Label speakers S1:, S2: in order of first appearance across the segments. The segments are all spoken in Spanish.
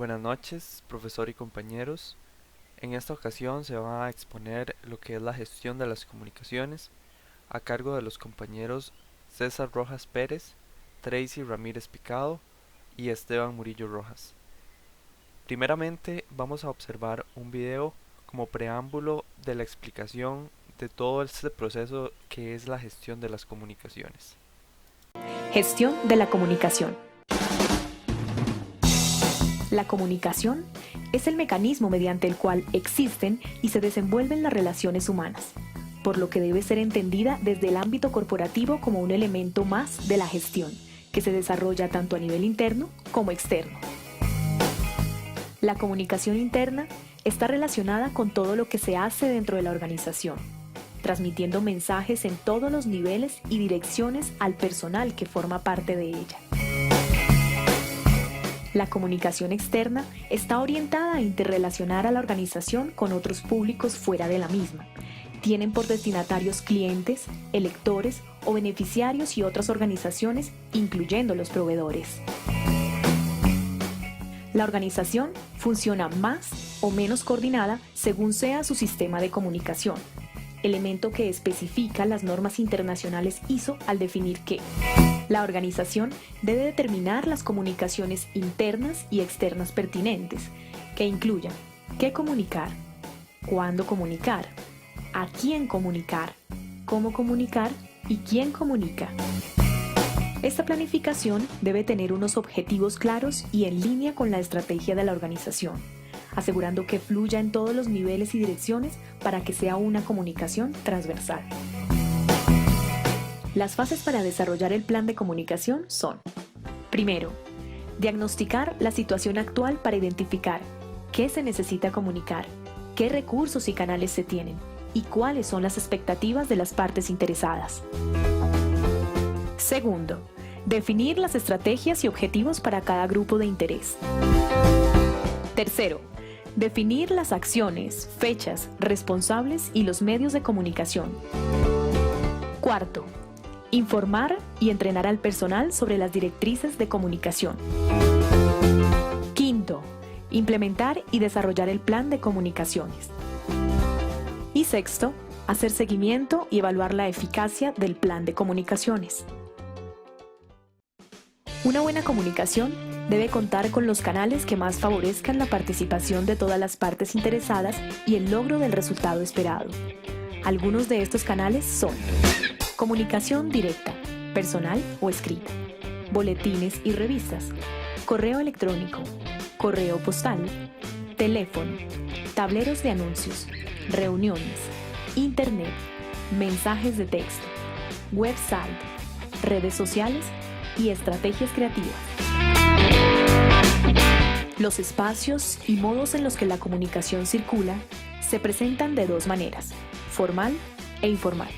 S1: Buenas noches, profesor y compañeros. En esta ocasión se va a exponer lo que es la gestión de las comunicaciones a cargo de los compañeros César Rojas Pérez, Tracy Ramírez Picado y Esteban Murillo Rojas. Primeramente vamos a observar un video como preámbulo de la explicación de todo este proceso que es la gestión de las comunicaciones.
S2: Gestión de la comunicación. La comunicación es el mecanismo mediante el cual existen y se desenvuelven las relaciones humanas, por lo que debe ser entendida desde el ámbito corporativo como un elemento más de la gestión, que se desarrolla tanto a nivel interno como externo. La comunicación interna está relacionada con todo lo que se hace dentro de la organización, transmitiendo mensajes en todos los niveles y direcciones al personal que forma parte de ella. La comunicación externa está orientada a interrelacionar a la organización con otros públicos fuera de la misma. Tienen por destinatarios clientes, electores o beneficiarios y otras organizaciones, incluyendo los proveedores. La organización funciona más o menos coordinada según sea su sistema de comunicación, elemento que especifica las normas internacionales ISO al definir que la organización debe determinar las comunicaciones internas y externas pertinentes, que incluyan qué comunicar, cuándo comunicar, a quién comunicar, cómo comunicar y quién comunica. Esta planificación debe tener unos objetivos claros y en línea con la estrategia de la organización, asegurando que fluya en todos los niveles y direcciones para que sea una comunicación transversal. Las fases para desarrollar el plan de comunicación son: primero, diagnosticar la situación actual para identificar qué se necesita comunicar, qué recursos y canales se tienen y cuáles son las expectativas de las partes interesadas. Segundo, definir las estrategias y objetivos para cada grupo de interés. Tercero, definir las acciones, fechas, responsables y los medios de comunicación. Cuarto, informar y entrenar al personal sobre las directrices de comunicación. Quinto, implementar y desarrollar el plan de comunicaciones. Y sexto, hacer seguimiento y evaluar la eficacia del plan de comunicaciones. Una buena comunicación debe contar con los canales que más favorezcan la participación de todas las partes interesadas y el logro del resultado esperado. Algunos de estos canales son: comunicación directa, personal o escrita, boletines y revistas, correo electrónico, correo postal, teléfono, tableros de anuncios, reuniones, internet, mensajes de texto, website, redes sociales y estrategias creativas. Los espacios y modos en los que la comunicación circula se presentan de dos maneras: formal e informal.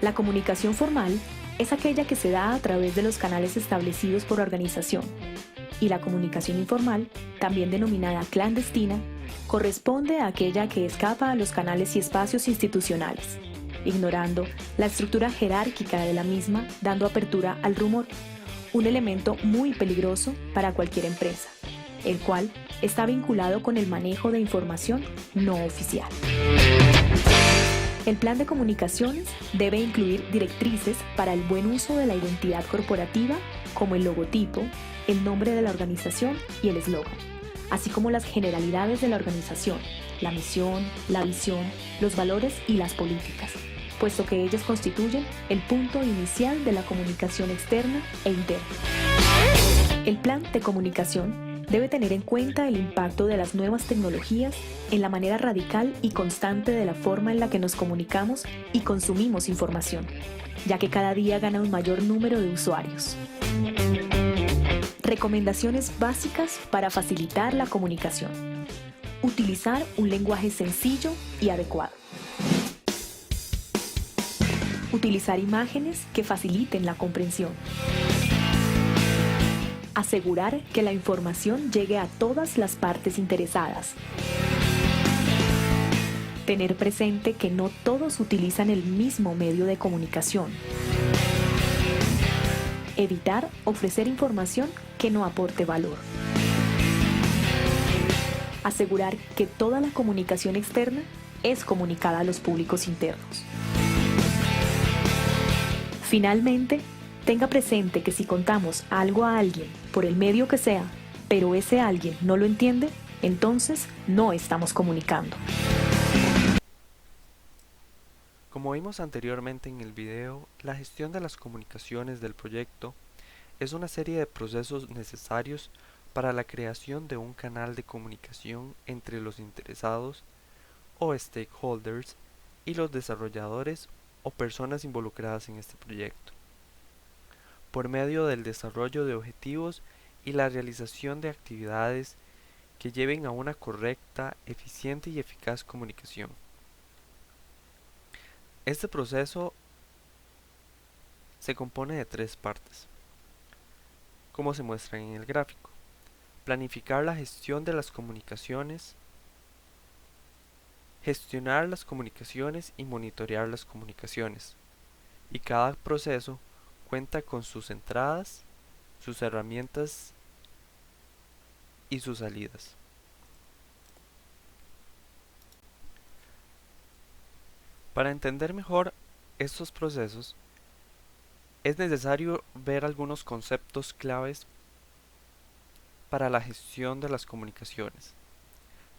S2: La comunicación formal es aquella que se da a través de los canales establecidos por la organización, y la comunicación informal, también denominada clandestina, corresponde a aquella que escapa a los canales y espacios institucionales, ignorando la estructura jerárquica de la misma, dando apertura al rumor, un elemento muy peligroso para cualquier empresa, el cual está vinculado con el manejo de información no oficial. El plan de comunicaciones debe incluir directrices para el buen uso de la identidad corporativa, como el logotipo, el nombre de la organización y el eslogan, así como las generalidades de la organización, la misión, la visión, los valores y las políticas, puesto que ellas constituyen el punto inicial de la comunicación externa e interna. El plan de comunicación debe tener en cuenta el impacto de las nuevas tecnologías en la manera radical y constante de la forma en la que nos comunicamos y consumimos información, ya que cada día gana un mayor número de usuarios. Recomendaciones básicas para facilitar la comunicación. Utilizar un lenguaje sencillo y adecuado. Utilizar imágenes que faciliten la comprensión. Asegurar que la información llegue a todas las partes interesadas. Tener presente que no todos utilizan el mismo medio de comunicación. Evitar ofrecer información que no aporte valor. asegurar que toda la comunicación externa es comunicada a los públicos internos. Finalmente, tenga presente que si contamos algo a alguien, por el medio que sea, pero ese alguien no lo entiende, entonces no estamos comunicando.
S1: Como vimos anteriormente en el video, la gestión de las comunicaciones del proyecto es una serie de procesos necesarios para la creación de un canal de comunicación entre los interesados o stakeholders y los desarrolladores o personas involucradas en este proyecto, por medio del desarrollo de objetivos y la realización de actividades que lleven a una correcta, eficiente y eficaz comunicación. Este proceso se compone de tres partes, como se muestra en el gráfico. Planificar la gestión de las comunicaciones, gestionar las comunicaciones y monitorear las comunicaciones. Y cada proceso cuenta con sus entradas, sus herramientas y sus salidas. Para entender mejor estos procesos, es necesario ver algunos conceptos claves para la gestión de las comunicaciones.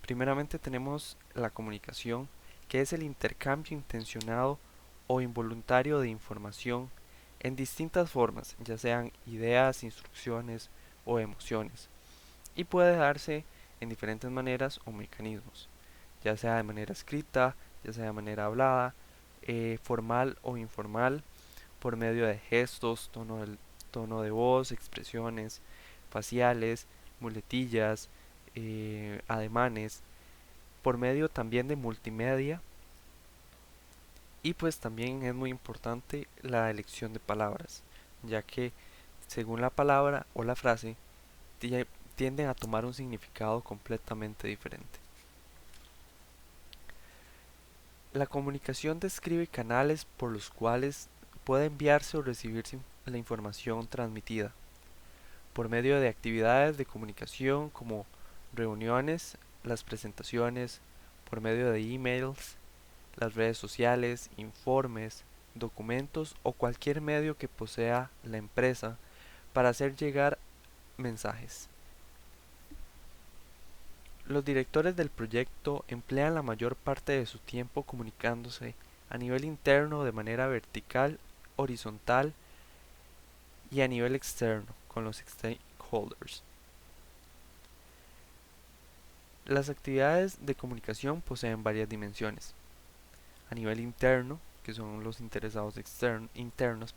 S1: Primeramente tenemos la comunicación, que es el intercambio intencionado o involuntario de información en distintas formas, ya sean ideas, instrucciones o emociones, y puede darse en diferentes maneras o mecanismos, ya sea de manera escrita, ya sea de manera hablada, formal o informal, por medio de gestos, tono de voz, expresiones faciales, muletillas, ademanes, por medio también de multimedia, y pues también es muy importante la elección de palabras, ya que según la palabra o la frase tienden a tomar un significado completamente diferente. La comunicación describe canales por los cuales puede enviarse o recibirse la información transmitida, por medio de actividades de comunicación como reuniones, las presentaciones, por medio de emails, las redes sociales, informes, documentos o cualquier medio que posea la empresa para hacer llegar mensajes. Los directores del proyecto emplean la mayor parte de su tiempo comunicándose a nivel interno de manera vertical, horizontal y a nivel externo con los stakeholders. Las actividades de comunicación poseen varias dimensiones. A nivel interno, que son los interesados internos,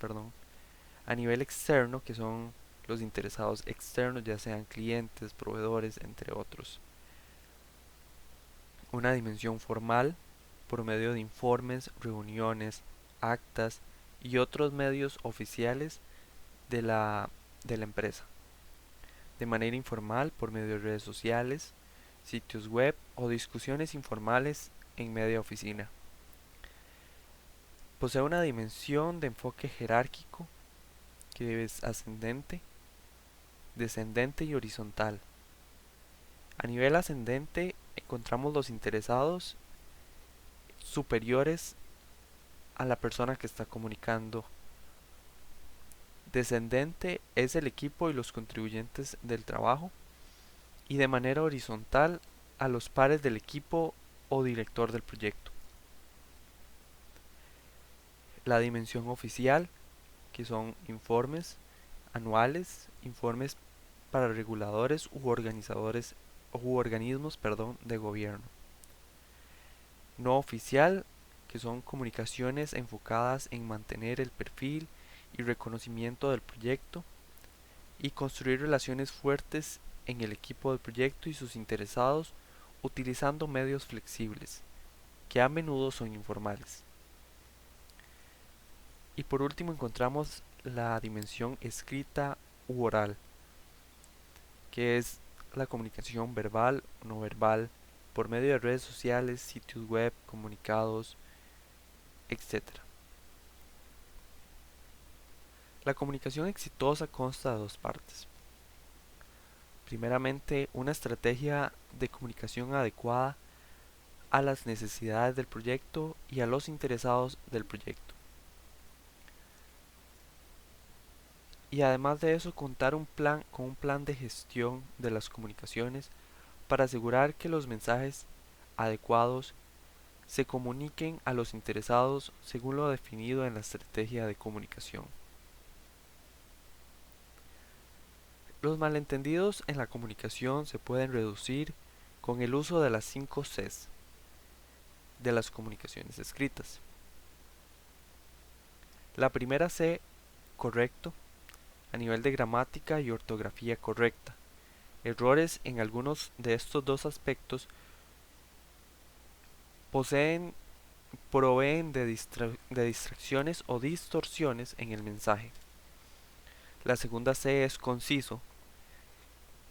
S1: a nivel externo, que son los interesados externos, ya sean clientes, proveedores, entre otros. Una dimensión formal, por medio de informes, reuniones, actas y otros medios oficiales de la empresa. De manera informal, por medio de redes sociales, sitios web o discusiones informales en media oficina. Posee una dimensión de enfoque jerárquico que es ascendente, descendente y horizontal. A nivel ascendente encontramos los interesados superiores a la persona que está comunicando. Descendente es el equipo y los contribuyentes del trabajo, y de manera horizontal a los pares del equipo o director del proyecto. La dimensión oficial, que son informes anuales, informes para reguladores u organismos de gobierno. No oficial, que son comunicaciones enfocadas en mantener el perfil y reconocimiento del proyecto y construir relaciones fuertes en el equipo del proyecto y sus interesados utilizando medios flexibles, que a menudo son informales. Y por último encontramos la dimensión escrita u oral, que es la comunicación verbal o no verbal por medio de redes sociales, sitios web, comunicados, etc. La comunicación exitosa consta de dos partes. Primeramente, una estrategia de comunicación adecuada a las necesidades del proyecto y a los interesados del proyecto. Y además de eso, contar con un plan de gestión de las comunicaciones para asegurar que los mensajes adecuados se comuniquen a los interesados según lo definido en la estrategia de comunicación. Los malentendidos en la comunicación se pueden reducir con el uso de las 5 Cs de las comunicaciones escritas. La primera C, correcto, a nivel de gramática y ortografía correcta. Errores en algunos de estos dos aspectos proveen de distracciones o distorsiones en el mensaje. La segunda C es conciso,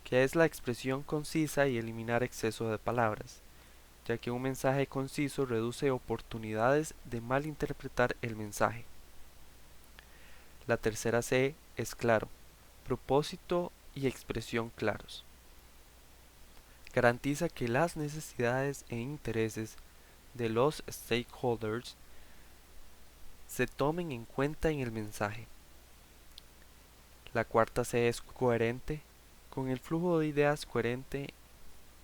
S1: que es la expresión concisa y eliminar exceso de palabras, ya que un mensaje conciso reduce oportunidades de malinterpretar el mensaje. La tercera C es claro, propósito y expresión claros. Garantiza que las necesidades e intereses de los stakeholders se tomen en cuenta en el mensaje. La cuarta C es coherente, con el flujo de ideas coherente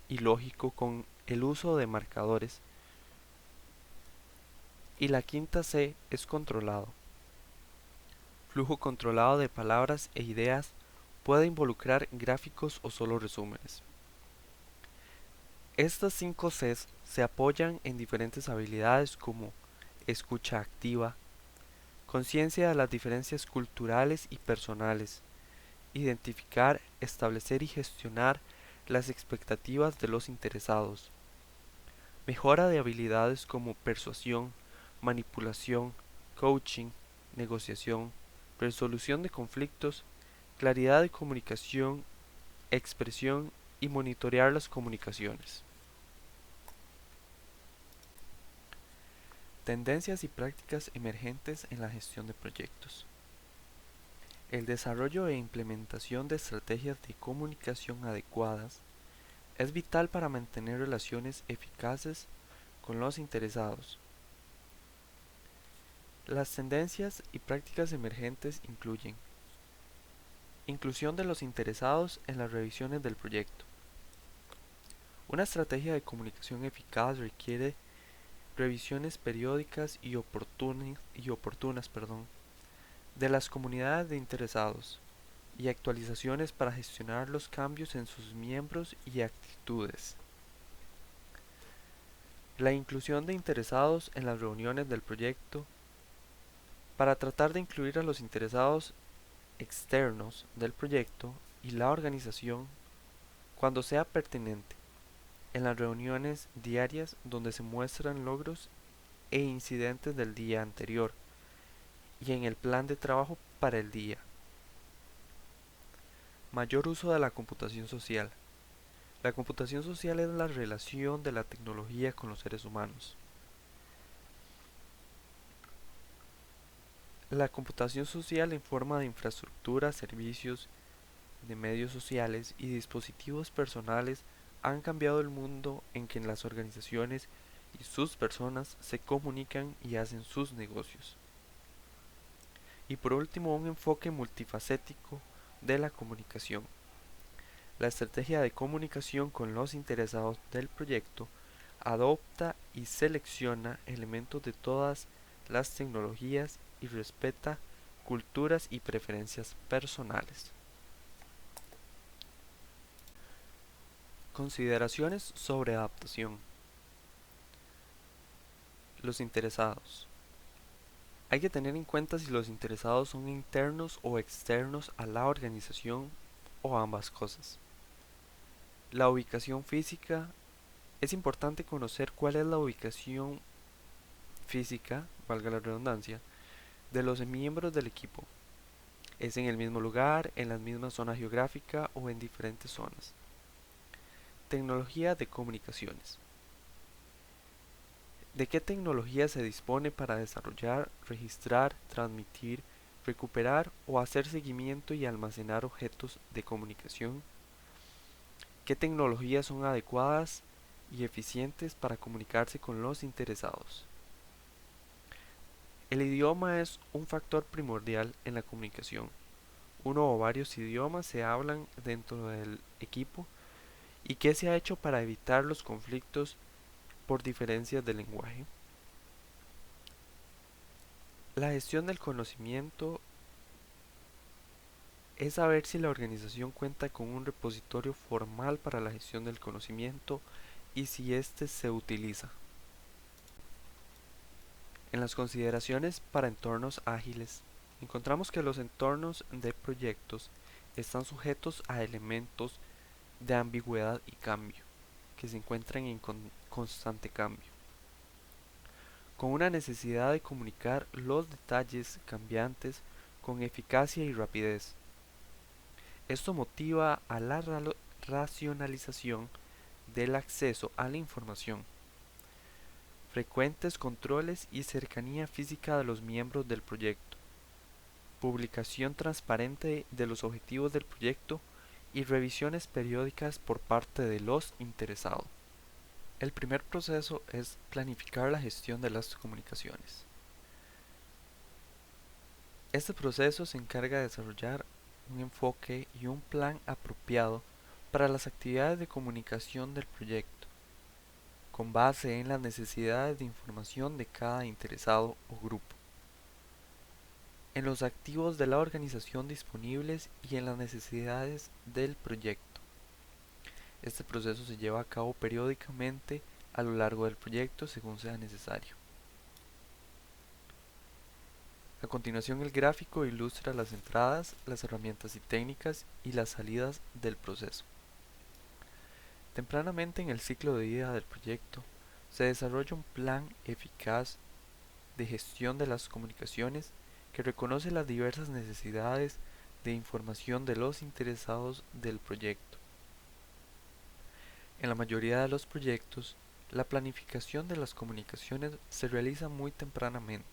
S1: y lógico con el uso de marcadores. Y la quinta C es controlado. Flujo controlado de palabras e ideas puede involucrar gráficos o solo resúmenes. Estas 5 Cs se apoyan en diferentes habilidades como escucha activa, conciencia de las diferencias culturales y personales, identificar, establecer y gestionar las expectativas de los interesados, mejora de habilidades como persuasión, manipulación, coaching, negociación, resolución de conflictos, claridad de comunicación, expresión y monitorear las comunicaciones. Tendencias y prácticas emergentes en la gestión de proyectos. El desarrollo e implementación de estrategias de comunicación adecuadas es vital para mantener relaciones eficaces con los interesados. Las tendencias y prácticas emergentes incluyen inclusión de los interesados en las revisiones del proyecto. Una estrategia de comunicación eficaz requiere revisiones periódicas y oportunas, de las comunidades de interesados y actualizaciones para gestionar los cambios en sus miembros y actitudes. La inclusión de interesados en las reuniones del proyecto para tratar de incluir a los interesados externos del proyecto y la organización cuando sea pertinente en las reuniones diarias donde se muestran logros e incidentes del día anterior y en el plan de trabajo para el día. Mayor uso de la computación social. La computación social es la relación de la tecnología con los seres humanos. La computación social en forma de infraestructura, servicios, de medios sociales y dispositivos personales han cambiado el mundo en que las organizaciones y sus personas se comunican y hacen sus negocios. Y por último, un enfoque multifacético de la comunicación. La estrategia de comunicación con los interesados del proyecto adopta y selecciona elementos de todas las tecnologías y respeta culturas y preferencias personales. Consideraciones sobre adaptación. Los interesados. Hay que tener en cuenta si los interesados son internos o externos a la organización o ambas cosas. La ubicación física. Es importante conocer cuál es la ubicación física, valga la redundancia, de los miembros del equipo. ¿Es en el mismo lugar, en la misma zona geográfica o en diferentes zonas? Tecnología de comunicaciones. ¿De qué tecnología se dispone para desarrollar, registrar, transmitir, recuperar o hacer seguimiento y almacenar objetos de comunicación? ¿Qué tecnologías son adecuadas y eficientes para comunicarse con los interesados? El idioma es un factor primordial en la comunicación. Uno o varios idiomas se hablan dentro del equipo y qué se ha hecho para evitar los conflictos por diferencias de lenguaje. La gestión del conocimiento es saber si la organización cuenta con un repositorio formal para la gestión del conocimiento y si éste se utiliza. En las consideraciones para entornos ágiles, encontramos que los entornos de proyectos están sujetos a elementos de ambigüedad y cambio, que se encuentran en constante cambio, con una necesidad de comunicar los detalles cambiantes con eficacia y rapidez. Esto motiva a la racionalización del acceso a la información, frecuentes controles y cercanía física de los miembros del proyecto, publicación transparente de los objetivos del proyecto y revisiones periódicas por parte de los interesados. El primer proceso es planificar la gestión de las comunicaciones. Este proceso se encarga de desarrollar un enfoque y un plan apropiado para las actividades de comunicación del proyecto, con base en las necesidades de información de cada interesado o grupo, en los activos de la organización disponibles y en las necesidades del proyecto. Este proceso se lleva a cabo periódicamente a lo largo del proyecto según sea necesario. A continuación, el gráfico ilustra las entradas, las herramientas y técnicas y las salidas del proceso. Tempranamente en el ciclo de vida del proyecto, se desarrolla un plan eficaz de gestión de las comunicaciones que reconoce las diversas necesidades de información de los interesados del proyecto. En la mayoría de los proyectos, la planificación de las comunicaciones se realiza muy tempranamente,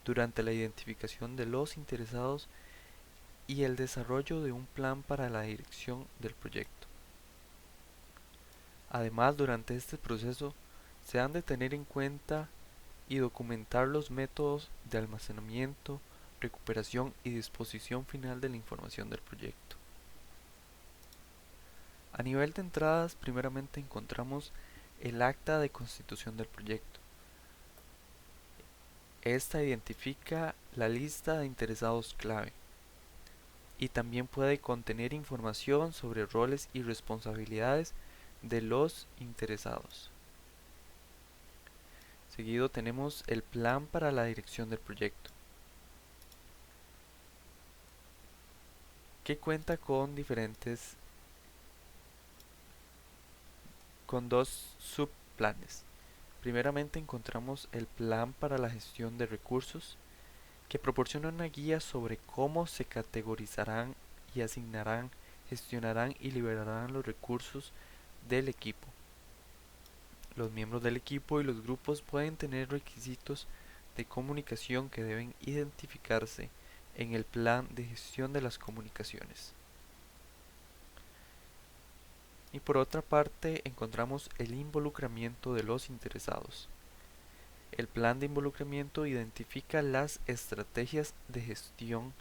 S1: durante la identificación de los interesados y el desarrollo de un plan para la dirección del proyecto. Además, durante este proceso se han de tener en cuenta y documentar los métodos de almacenamiento, recuperación y disposición final de la información del proyecto. A nivel de entradas, primeramente encontramos el acta de constitución del proyecto. Esta identifica la lista de interesados clave y también puede contener información sobre roles y responsabilidades de los interesados. Seguido tenemos el plan para la dirección del proyecto, que cuenta con dos subplanes. Primeramente encontramos el plan para la gestión de recursos, que proporciona una guía sobre cómo se categorizarán y asignarán, gestionarán y liberarán los recursos del equipo. Los miembros del equipo y los grupos pueden tener requisitos de comunicación que deben identificarse en el plan de gestión de las comunicaciones. Y por otra parte encontramos el involucramiento de los interesados. El plan de involucramiento identifica las estrategias de gestión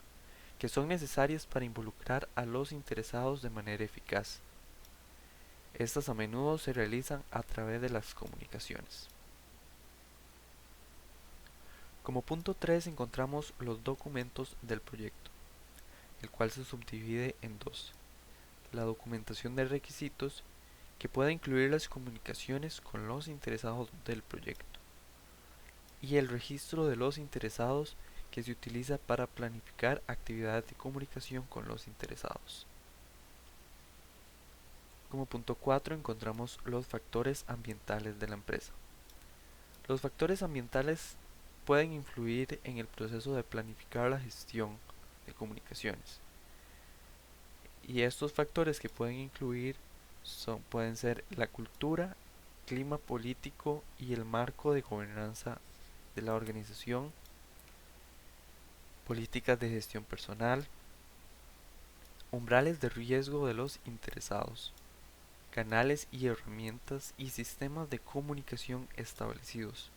S1: que son necesarias para involucrar a los interesados de manera eficaz. Estas a menudo se realizan a través de las comunicaciones. Como punto 3 encontramos los documentos del proyecto, el cual se subdivide en dos: la documentación de requisitos, que puede incluir las comunicaciones con los interesados del proyecto, y el registro de los interesados, que se utiliza para planificar actividades de comunicación con los interesados. Como punto 4 encontramos los factores ambientales de la empresa. Los factores ambientales pueden influir en el proceso de planificar la gestión de comunicaciones. Y estos factores que pueden incluir pueden ser la cultura, clima político y el marco de gobernanza de la organización, políticas de gestión personal, umbrales de riesgo de los interesados, canales y herramientas y sistemas de comunicación establecidos,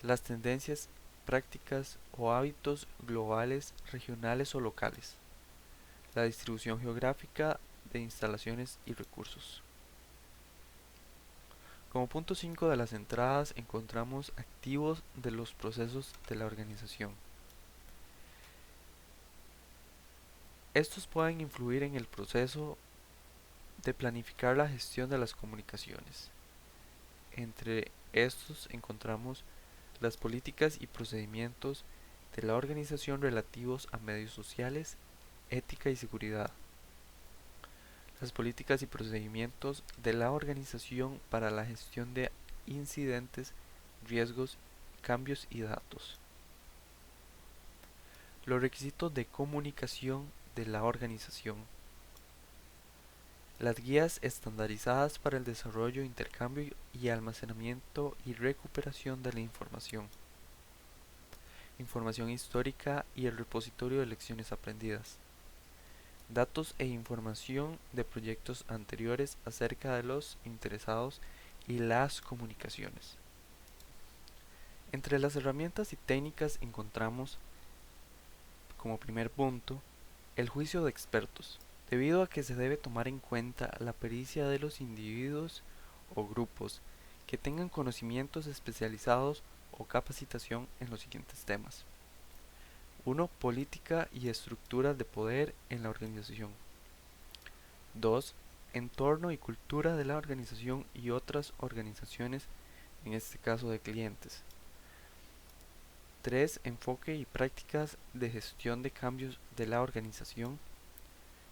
S1: las tendencias, prácticas o hábitos globales, regionales o locales, la distribución geográfica de instalaciones y recursos. Como punto 5 de las entradas encontramos activos de los procesos de la organización. Estos pueden influir en el proceso de planificar la gestión de las comunicaciones. Entre estos encontramos las políticas y procedimientos de la organización relativos a medios sociales, ética y seguridad. Las políticas y procedimientos de la organización para la gestión de incidentes, riesgos, cambios y datos. Los requisitos de comunicación de la organización. Las guías estandarizadas para el desarrollo, intercambio y almacenamiento y recuperación de la información. Información histórica y el repositorio de lecciones aprendidas. Datos e información de proyectos anteriores acerca de los interesados y las comunicaciones. Entre las herramientas y técnicas encontramos, como primer punto, el juicio de expertos, debido a que se debe tomar en cuenta la pericia de los individuos o grupos que tengan conocimientos especializados o capacitación en los siguientes temas. 1. Política y estructuras de poder en la organización. 2. Entorno y cultura de la organización y otras organizaciones, en este caso de clientes. 3. Enfoque y prácticas de gestión de cambios de la organización.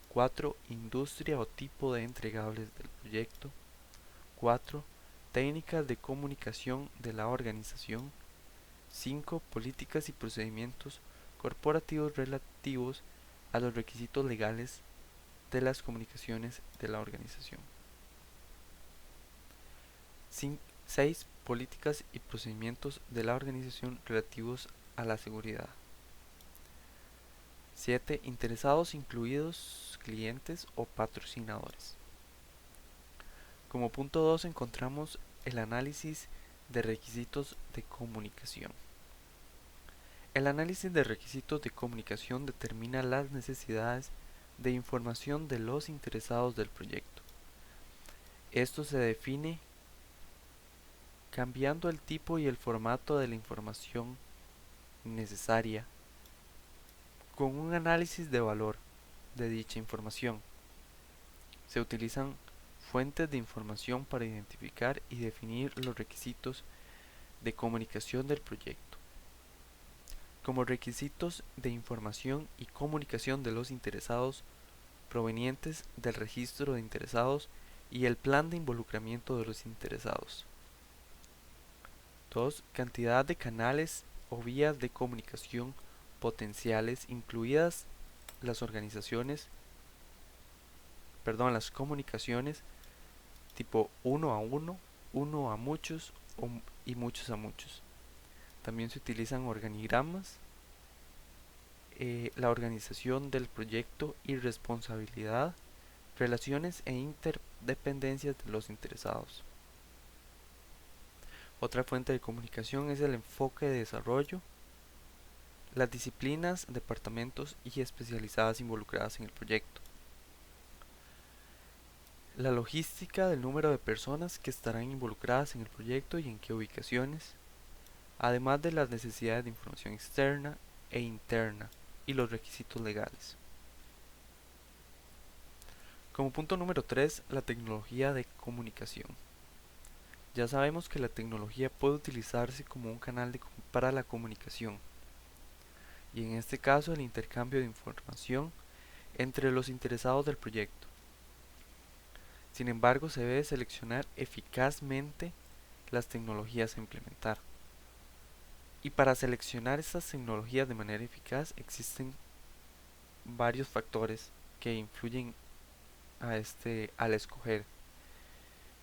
S1: 4. Industria o tipo de entregables del proyecto. 4. Técnicas de comunicación de la organización. 5. Políticas y procedimientos corporativos relativos a los requisitos legales de las comunicaciones de la organización. 6. Políticas y procedimientos de la organización relativos a la seguridad. 7. Interesados incluidos clientes o patrocinadores. Como punto 2 encontramos el análisis de requisitos de comunicación. El análisis de requisitos de comunicación determina las necesidades de información de los interesados del proyecto. Esto se define cambiando el tipo y el formato de la información necesaria con un análisis de valor de dicha información. Se utilizan fuentes de información para identificar y definir los requisitos de comunicación del proyecto. Como requisitos de información y comunicación de los interesados provenientes del registro de interesados y el plan de involucramiento de los interesados. 2. Cantidad de canales o vías de comunicación potenciales, incluidas las comunicaciones tipo uno a uno, uno a muchos y muchos a muchos. También se utilizan organigramas, la organización del proyecto y responsabilidad, relaciones e interdependencias de los interesados. Otra fuente de comunicación es el enfoque de desarrollo, las disciplinas, departamentos y especializadas involucradas en el proyecto. La logística del número de personas que estarán involucradas en el proyecto y en qué ubicaciones, además de las necesidades de información externa e interna y los requisitos legales. Como punto número 3, la tecnología de comunicación. Ya sabemos que la tecnología puede utilizarse como un canal para la comunicación, y en este caso el intercambio de información entre los interesados del proyecto. Sin embargo, se debe seleccionar eficazmente las tecnologías a implementar. Y para seleccionar estas tecnologías de manera eficaz existen varios factores que influyen al escoger,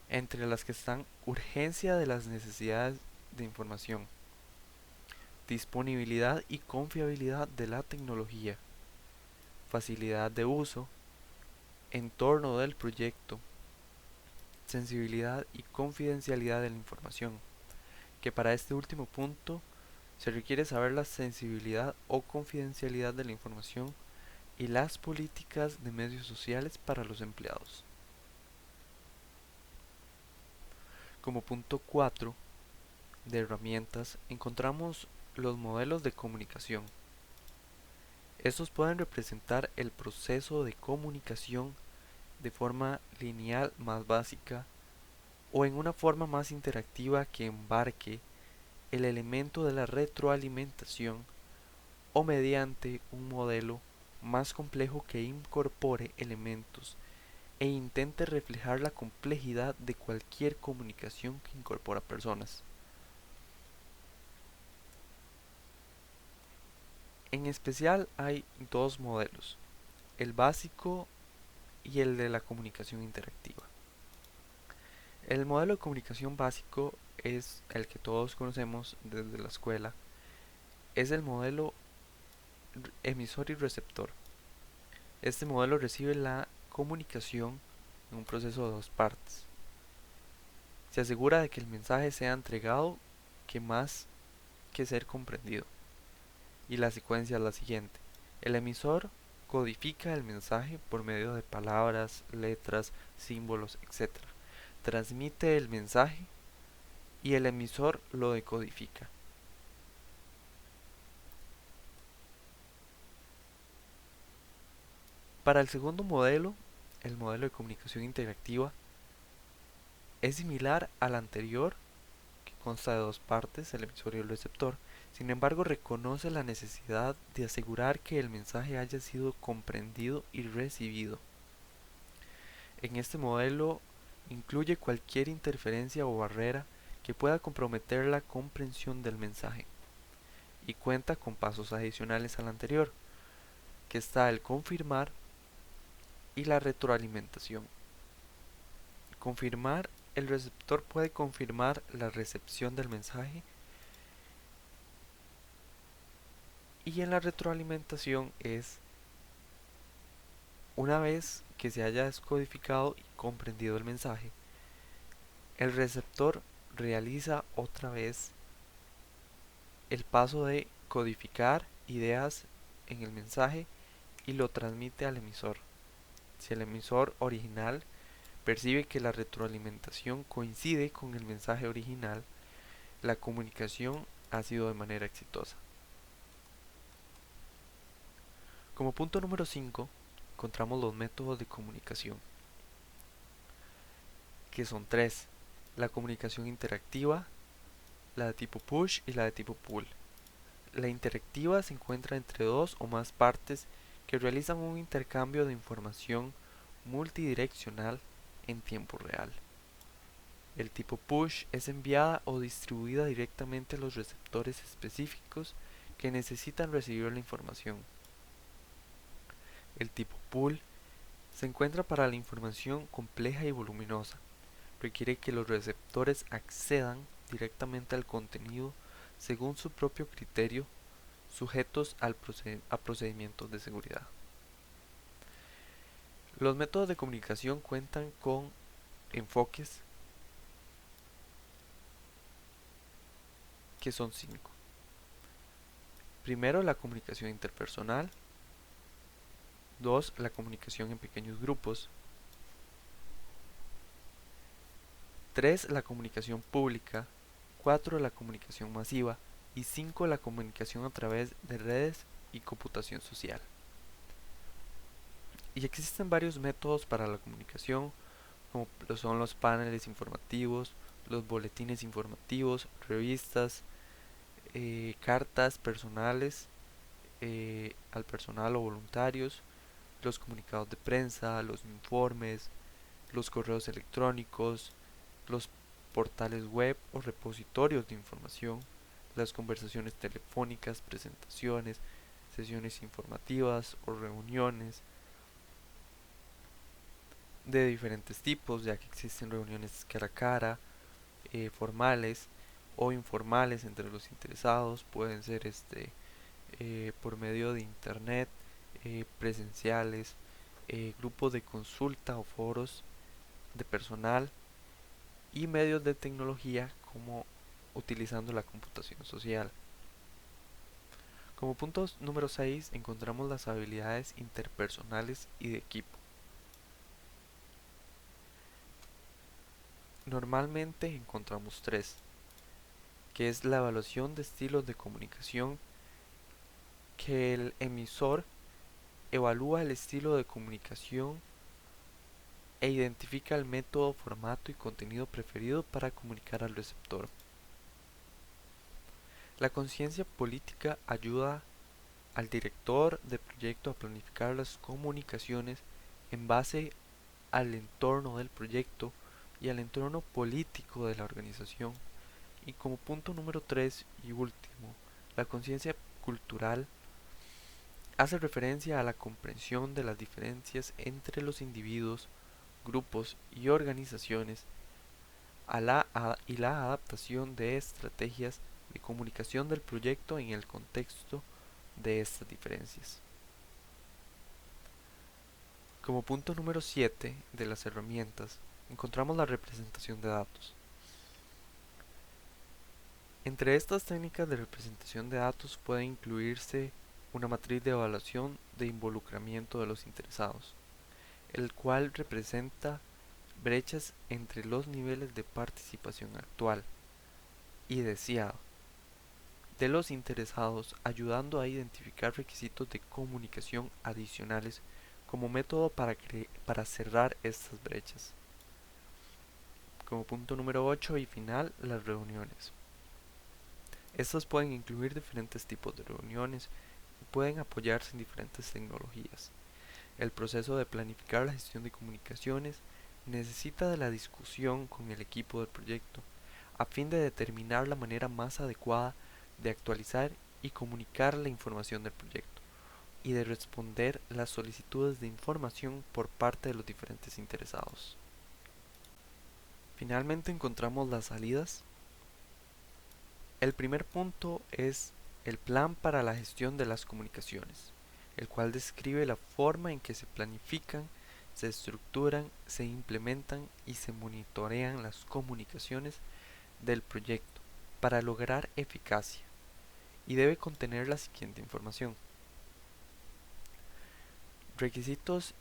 S1: entre las que están urgencia de las necesidades de información, disponibilidad y confiabilidad de la tecnología, facilidad de uso, entorno del proyecto, sensibilidad y confidencialidad de la información, que para este último punto se requiere saber la sensibilidad o confidencialidad de la información y las políticas de medios sociales para los empleados. Como punto 4 de herramientas encontramos los modelos de comunicación. Estos pueden representar el proceso de comunicación de forma lineal más básica o en una forma más interactiva que embarque el elemento de la retroalimentación o mediante un modelo más complejo que incorpore elementos e intente reflejar la complejidad de cualquier comunicación que incorpora personas. En especial hay dos modelos, el básico y el de la comunicación interactiva. El modelo de comunicación básico es el que todos conocemos desde la escuela. Es el modelo emisor y receptor. Este modelo recibe la comunicación en un proceso de dos partes. Se asegura de que el mensaje sea entregado que más que ser comprendido. Y la secuencia es la siguiente. El emisor codifica el mensaje por medio de palabras, letras, símbolos, etc. Transmite el mensaje y el emisor lo decodifica. Para el segundo modelo, el modelo de comunicación interactiva, es similar al anterior, que consta de dos partes, el emisor y el receptor. Sin embargo, reconoce la necesidad de asegurar que el mensaje haya sido comprendido y recibido. En este modelo incluye cualquier interferencia o barrera que pueda comprometer la comprensión del mensaje y cuenta con pasos adicionales al anterior, que está el confirmar y la retroalimentación. Confirmar: el receptor puede confirmar la recepción del mensaje, y en la retroalimentación es una vez que se haya descodificado y comprendido el mensaje, el receptor realiza otra vez el paso de codificar ideas en el mensaje y lo transmite al emisor. Si el emisor original percibe que la retroalimentación coincide con el mensaje original, la comunicación ha sido de manera exitosa. Como punto número 5, encontramos los métodos de comunicación, que son tres: la comunicación interactiva, la de tipo push y la de tipo pull. La interactiva se encuentra entre dos o más partes que realizan un intercambio de información multidireccional en tiempo real. El tipo push es enviada o distribuida directamente a los receptores específicos que necesitan recibir la información. El tipo pull se encuentra para la información compleja y voluminosa. Requiere que los receptores accedan directamente al contenido según su propio criterio, sujetos a procedimientos de seguridad. Los métodos de comunicación cuentan con enfoques, que son 5. Primero, la comunicación interpersonal. 2. La comunicación en pequeños grupos. 3. La comunicación pública. 4. La comunicación masiva. Y 5. La comunicación a través de redes y computación social. Y existen varios métodos para la comunicación, como lo son los paneles informativos, los boletines informativos, revistas, cartas personales al personal o voluntarios, los comunicados de prensa, los informes, los correos electrónicos, los portales web o repositorios de información, las conversaciones telefónicas, presentaciones, sesiones informativas o reuniones de diferentes tipos, ya que existen reuniones cara a cara, formales o informales entre los interesados. Pueden ser por medio de internet, presenciales, grupos de consulta o foros de personal, y medios de tecnología como utilizando la computación social. Como punto número 6 encontramos las habilidades interpersonales y de equipo. Normalmente encontramos tres, que es la evaluación de estilos de comunicación, que el emisor evalúa el estilo de comunicación e identifica el método, formato y contenido preferido para comunicar al receptor. La conciencia política ayuda al director de proyecto a planificar las comunicaciones en base al entorno del proyecto y al entorno político de la organización. Y como punto número 3 y último, la conciencia cultural hace referencia a la comprensión de las diferencias entre los individuos, grupos y organizaciones y la adaptación de estrategias de comunicación del proyecto en el contexto de estas diferencias. Como punto número 7 de las herramientas, encontramos la representación de datos. Entre estas técnicas de representación de datos puede incluirse una matriz de evaluación de involucramiento de los interesados, el cual representa brechas entre los niveles de participación actual y deseado de los interesados, ayudando a identificar requisitos de comunicación adicionales como método para cerrar estas brechas. Como punto número 8 y final, las reuniones. Estas pueden incluir diferentes tipos de reuniones y pueden apoyarse en diferentes tecnologías. El proceso de planificar la gestión de comunicaciones necesita de la discusión con el equipo del proyecto a fin de determinar la manera más adecuada de actualizar y comunicar la información del proyecto y de responder las solicitudes de información por parte de los diferentes interesados. Finalmente encontramos las salidas. El primer punto es el plan para la gestión de las comunicaciones, el cual describe la forma en que se planifican, se estructuran, se implementan y se monitorean las comunicaciones del proyecto para lograr eficacia, y debe contener la siguiente información: requisitos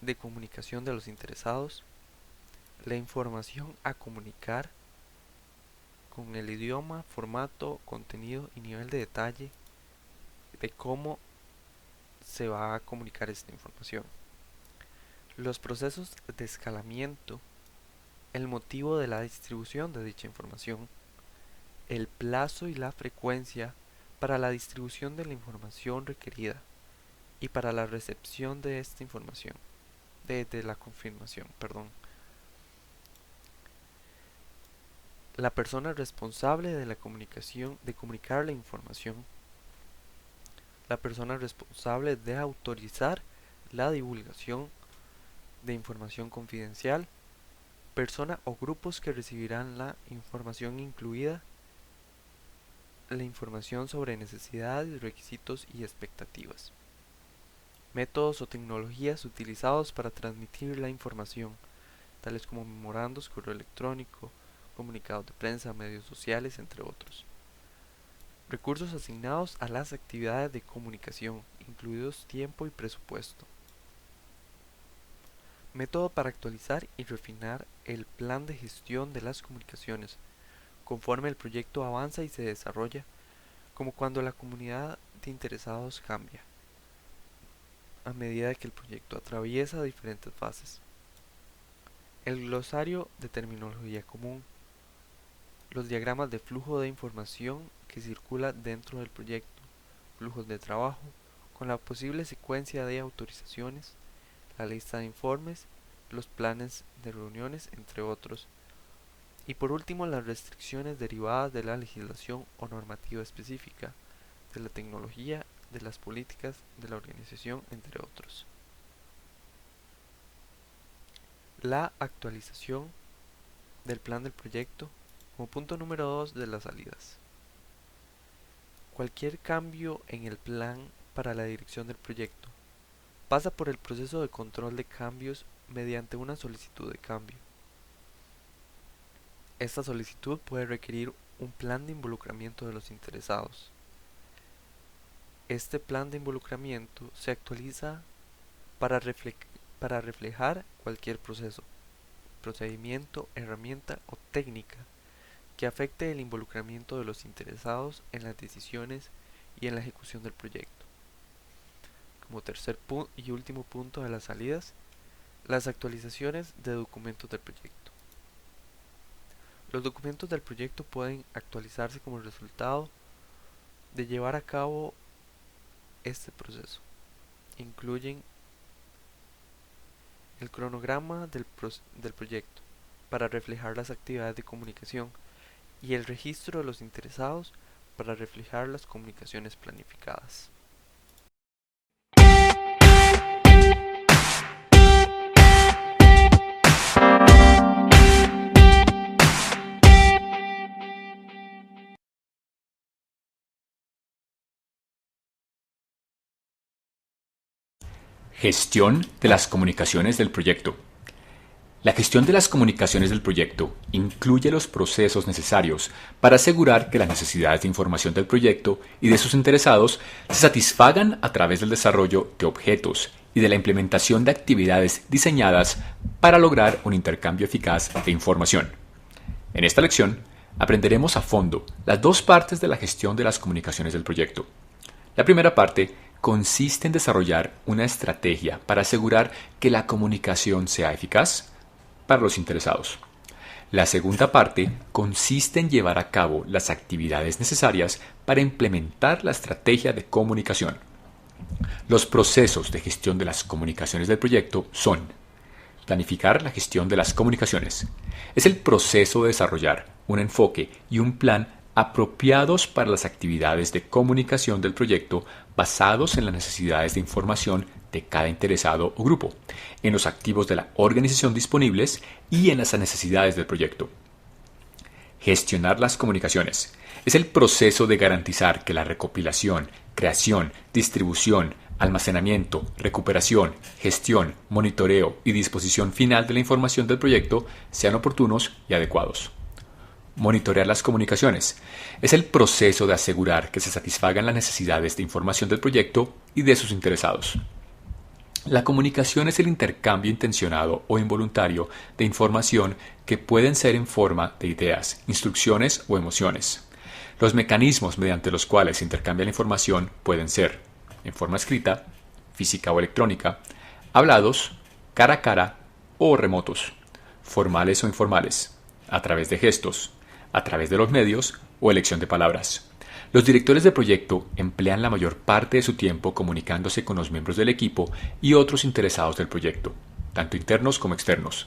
S1: de comunicación de los interesados, la información a comunicar con el idioma, formato, contenido y nivel de detalle de cómo se va a comunicar esta información, los procesos de escalamiento, el motivo de la distribución de dicha información, el plazo y la frecuencia para la distribución de la información requerida y para la recepción de esta información, de la confirmación, perdón. La persona responsable de la comunicación, de comunicar la información, la persona responsable de autorizar la divulgación de información confidencial, persona o grupos que recibirán la información incluida, la información sobre necesidades, requisitos y expectativas, métodos o tecnologías utilizados para transmitir la información, tales como memorandos, correo electrónico, comunicados de prensa, medios sociales, entre otros. Recursos asignados a las actividades de comunicación, incluidos tiempo y presupuesto. Método para actualizar y refinar el plan de gestión de las comunicaciones, conforme el proyecto avanza y se desarrolla, como cuando la comunidad de interesados cambia, a medida que el proyecto atraviesa diferentes fases. El glosario de terminología común, los diagramas de flujo de información que circula dentro del proyecto, flujos de trabajo, con la posible secuencia de autorizaciones, la lista de informes, los planes de reuniones, entre otros. Y por último, las restricciones derivadas de la legislación o normativa específica, de la tecnología, de las políticas, de la organización, entre otros. La actualización del plan del proyecto como punto número 2 de las salidas. Cualquier cambio en el plan para la dirección del proyecto pasa por el proceso de control de cambios mediante una solicitud de cambio. Esta solicitud puede requerir un plan de involucramiento de los interesados. Este plan de involucramiento se actualiza para, para reflejar cualquier proceso, procedimiento, herramienta o técnica que afecte el involucramiento de los interesados en las decisiones y en la ejecución del proyecto. Como tercer y último punto de las salidas, las actualizaciones de documentos del proyecto. Los documentos del proyecto pueden actualizarse como resultado de llevar a cabo este proceso. Incluyen el cronograma del proyecto para reflejar las actividades de comunicación y el registro de los interesados para reflejar las comunicaciones planificadas.
S3: Gestión de las comunicaciones del proyecto. La gestión de las comunicaciones del proyecto incluye los procesos necesarios para asegurar que las necesidades de información del proyecto y de sus interesados se satisfagan a través del desarrollo de objetos y de la implementación de actividades diseñadas para lograr un intercambio eficaz de información. En esta lección aprenderemos a fondo las dos partes de la gestión de las comunicaciones del proyecto. La primera parte consiste en desarrollar una estrategia para asegurar que la comunicación sea eficaz para los interesados. La segunda parte consiste en llevar a cabo las actividades necesarias para implementar la estrategia de comunicación. Los procesos de gestión de las comunicaciones del proyecto son: planificar la gestión de las comunicaciones. Es el proceso de desarrollar un enfoque y un plan apropiados para las actividades de comunicación del proyecto basados en las necesidades de información de cada interesado o grupo, en los activos de la organización disponibles y en las necesidades del proyecto. Gestionar las comunicaciones. Es el proceso de garantizar que la recopilación, creación, distribución, almacenamiento, recuperación, gestión, monitoreo y disposición final de la información del proyecto sean oportunos y adecuados. Monitorear las comunicaciones. Es el proceso de asegurar que se satisfagan las necesidades de información del proyecto y de sus interesados. La comunicación es el intercambio intencionado o involuntario de información que pueden ser en forma de ideas, instrucciones o emociones. Los mecanismos mediante los cuales se intercambia la información pueden ser en forma escrita, física o electrónica, hablados, cara a cara o remotos, formales o informales, a través de gestos, a través de los medios o elección de palabras. Los directores de proyecto emplean la mayor parte de su tiempo comunicándose con los miembros del equipo y otros interesados del proyecto, tanto internos como externos.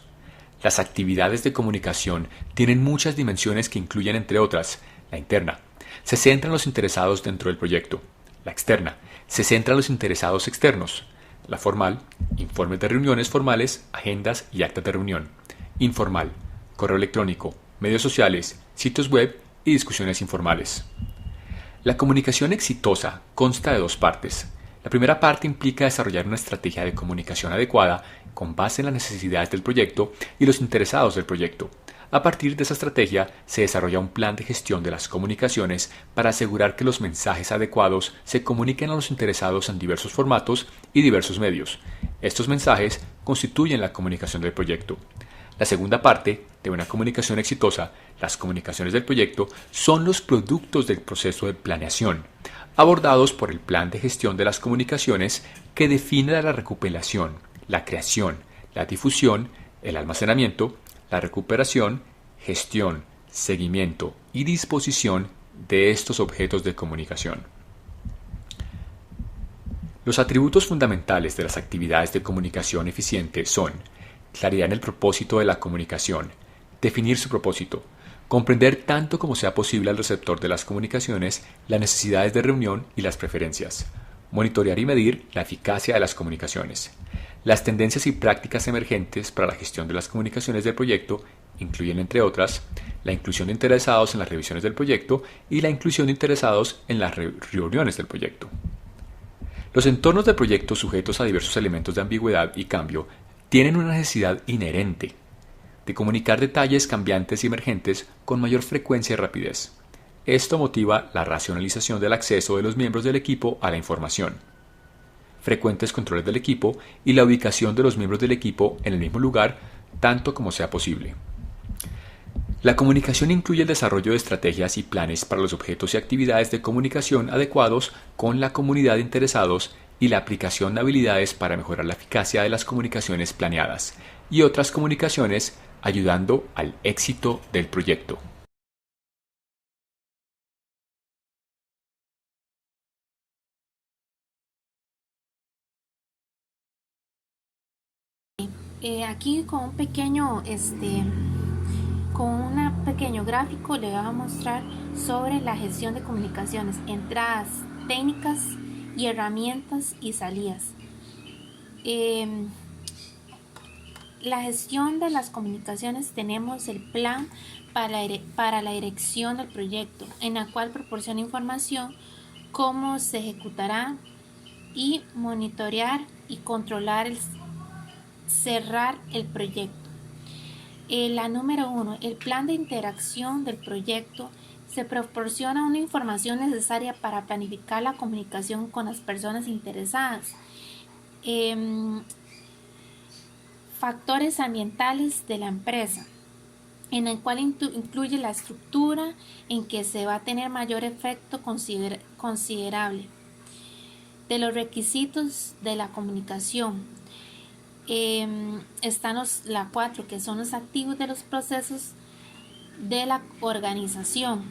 S3: Las actividades de comunicación tienen muchas dimensiones que incluyen, entre otras, la interna. Se centra en los interesados dentro del proyecto. La externa. Se centra en los interesados externos. La formal. Informes de reuniones formales, agendas y actas de reunión. Informal. Correo electrónico, medios sociales, sitios web y discusiones informales. La comunicación exitosa consta de dos partes. La primera parte implica desarrollar una estrategia de comunicación adecuada con base en las necesidades del proyecto y los interesados del proyecto. A partir de esa estrategia se desarrolla un plan de gestión de las comunicaciones para asegurar que los mensajes adecuados se comuniquen a los interesados en diversos formatos y diversos medios. Estos mensajes constituyen la comunicación del proyecto. La segunda parte de una comunicación exitosa, las comunicaciones del proyecto, son los productos del proceso de planeación, abordados por el plan de gestión de las comunicaciones que define la recopilación, la creación, la difusión, el almacenamiento, la recuperación, gestión, seguimiento y disposición de estos objetos de comunicación. Los atributos fundamentales de las actividades de comunicación eficiente son: claridad en el propósito de la comunicación, definir su propósito, comprender tanto como sea posible al receptor de las comunicaciones las necesidades de reunión y las preferencias, monitorear y medir la eficacia de las comunicaciones. Las tendencias y prácticas emergentes para la gestión de las comunicaciones del proyecto incluyen, entre otras, la inclusión de interesados en las revisiones del proyecto y la inclusión de interesados en las reuniones del proyecto. Los entornos de proyectos sujetos a diversos elementos de ambigüedad y cambio tienen una necesidad inherente. de comunicar detalles cambiantes y emergentes con mayor frecuencia y rapidez. Esto motiva la racionalización del acceso de los miembros del equipo a la información, frecuentes controles del equipo y la ubicación de los miembros del equipo en el mismo lugar tanto como sea posible. La comunicación incluye el desarrollo de estrategias y planes para los objetos y actividades de comunicación adecuados con la comunidad de interesados y la aplicación de habilidades para mejorar la eficacia de las comunicaciones planeadas y otras comunicaciones, ayudando al éxito del proyecto.
S4: Aquí con un pequeño con un pequeño gráfico le voy a mostrar sobre la gestión de comunicaciones, entradas, técnicas y herramientas y salidas. La gestión de las comunicaciones, tenemos el plan para la dirección del proyecto, en la cual proporciona información cómo se ejecutará y monitorear y controlar cerrar el proyecto. La número 1, el plan de interacción del proyecto. Se proporciona una información necesaria para planificar la comunicación con las personas interesadas. Factores ambientales de la empresa, en el cual incluye la estructura en que se va a tener mayor efecto considerable. De los requisitos de la comunicación, están la 4, que son los activos de los procesos de la organización.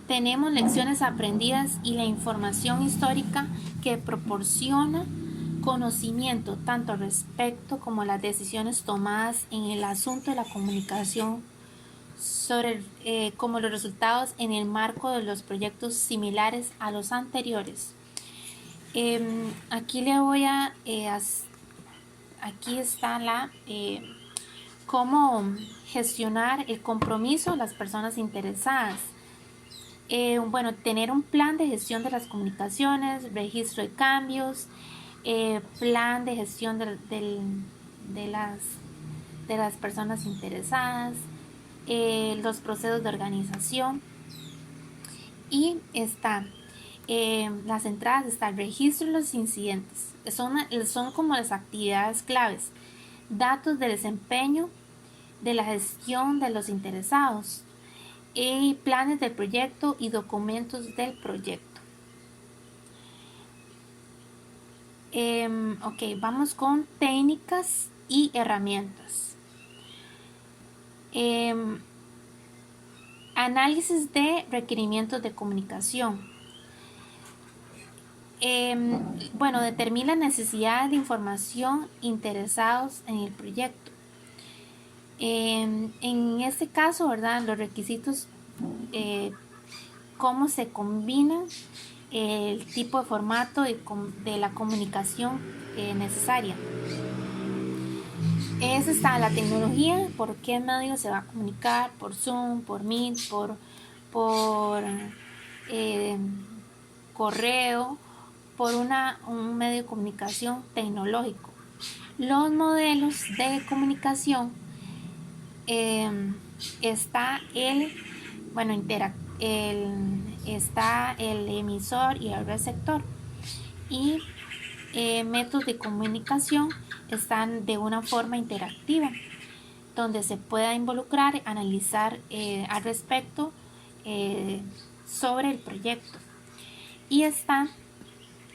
S4: Tenemos lecciones aprendidas y la información histórica que proporciona conocimiento tanto al respecto como las decisiones tomadas en el asunto de la comunicación sobre como los resultados en el marco de los proyectos similares a los anteriores. Aquí le voy a aquí está cómo gestionar el compromiso de las personas interesadas. Bueno, tener un plan de gestión de las comunicaciones, registro de cambios, plan de gestión de las personas interesadas, los procesos de organización, y está las entradas, está el registro de los incidentes, son como las actividades claves, datos de desempeño de la gestión de los interesados, y planes del proyecto y documentos del proyecto. Ok, vamos con técnicas y herramientas. Análisis de requerimientos de comunicación. Bueno, determina necesidades de información interesados en el proyecto. En este caso, ¿verdad? Los requisitos, cómo se combina el tipo de formato de la comunicación necesaria. Está la tecnología, por qué medio se va a comunicar, por Zoom, por Meet, por correo, por un medio de comunicación tecnológico. Los modelos de comunicación, está está el emisor y el receptor, y métodos de comunicación están de una forma interactiva, donde se pueda involucrar, analizar al respecto sobre el proyecto. Y está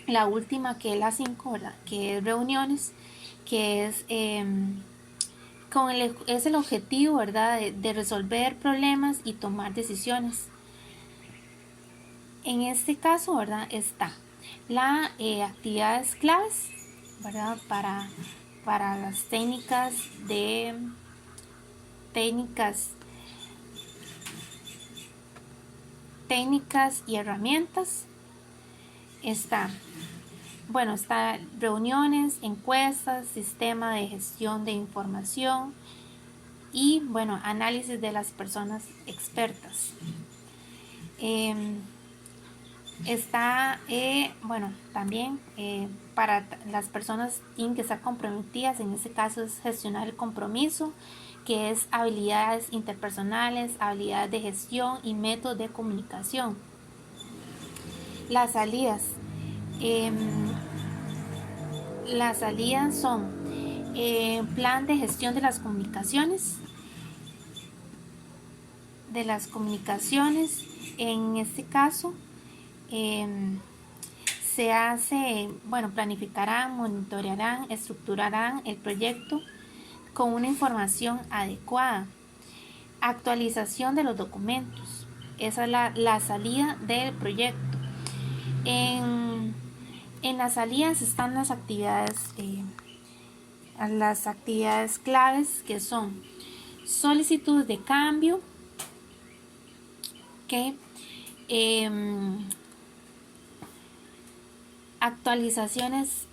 S4: la última, que es la 5, ¿verdad? Que es reuniones, que es el objetivo, ¿verdad? De resolver problemas y tomar decisiones. En este caso, ¿verdad? Está las actividades claves, ¿verdad? Para las técnicas y herramientas. Está reuniones, encuestas, sistema de gestión de información y análisis de las personas expertas. Está también las personas tienen que estar comprometidas. En este caso es gestionar el compromiso, que es habilidades interpersonales, habilidades de gestión y métodos de comunicación. Las salidas. Las salidas son plan de gestión de las comunicaciones. En este caso se hace, planificarán, monitorearán, estructurarán el proyecto con una información adecuada. Actualización de los documentos. Esa es la salida del proyecto. En las salidas están las actividades claves, que son solicitudes de cambio, actualizaciones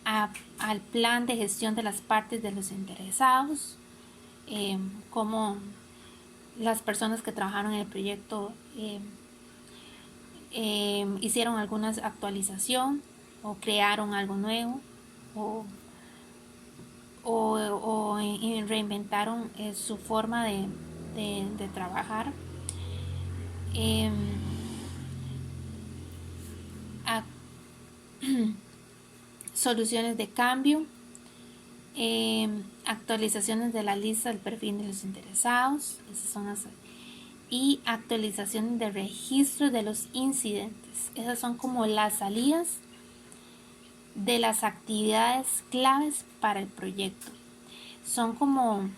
S4: al plan de gestión de las partes de los interesados, como las personas que trabajaron en el proyecto hicieron alguna actualización o crearon algo nuevo o reinventaron su forma de trabajar. Soluciones de cambio, actualizaciones de la lista del perfil de los interesados, y actualizaciones de registro de los incidentes. Esas son como las salidas de las actividades claves para el proyecto. Son como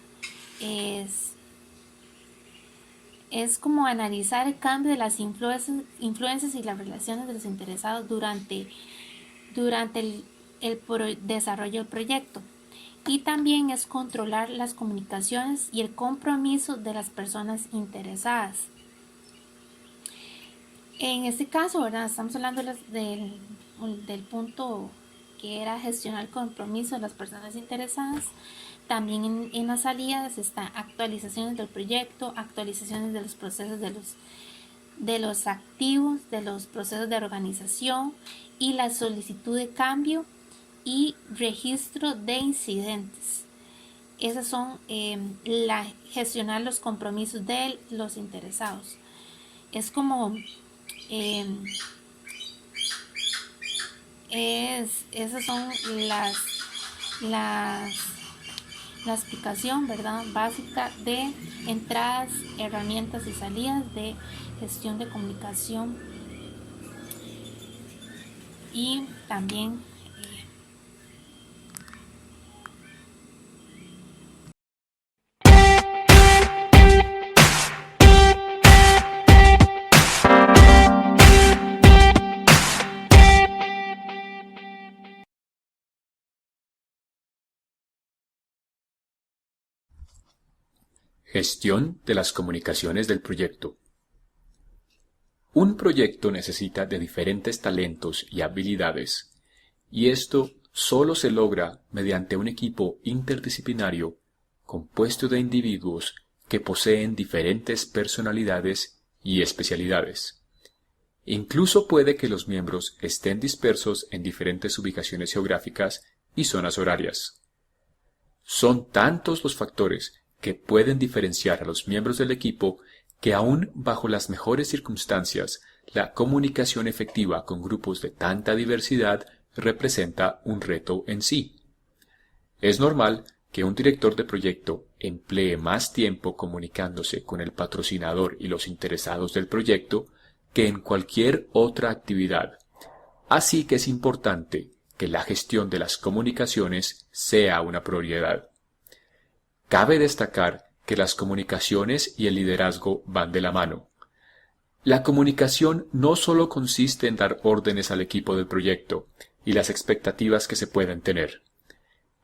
S4: es como analizar el cambio de las influencias y las relaciones de los interesados durante el desarrollo del proyecto. Y también es controlar las comunicaciones y el compromiso de las personas interesadas. En este caso, ¿verdad? Estamos hablando del punto que era gestionar el compromiso de las personas interesadas. También en las salidas están actualizaciones del proyecto, actualizaciones de los procesos de los activos, de los procesos de organización y la solicitud de cambio y registro de incidentes. Esas son gestionar los compromisos de los interesados. Es como esas son la explicación, ¿verdad?, básica de entradas, herramientas y salidas de gestión de comunicación. Y también
S3: Gestión de las comunicaciones del proyecto. Un proyecto necesita de diferentes talentos y habilidades, y esto solo se logra mediante un equipo interdisciplinario compuesto de individuos que poseen diferentes personalidades y especialidades. Incluso puede que los miembros estén dispersos en diferentes ubicaciones geográficas y zonas horarias. Son tantos los factores que pueden diferenciar a los miembros del equipo que aún bajo las mejores circunstancias, la comunicación efectiva con grupos de tanta diversidad representa un reto en sí. Es normal que un director de proyecto emplee más tiempo comunicándose con el patrocinador y los interesados del proyecto que en cualquier otra actividad. Así que es importante que la gestión de las comunicaciones sea una prioridad. Cabe destacar que las comunicaciones y el liderazgo van de la mano. La comunicación no solo consiste en dar órdenes al equipo del proyecto y las expectativas que se pueden tener.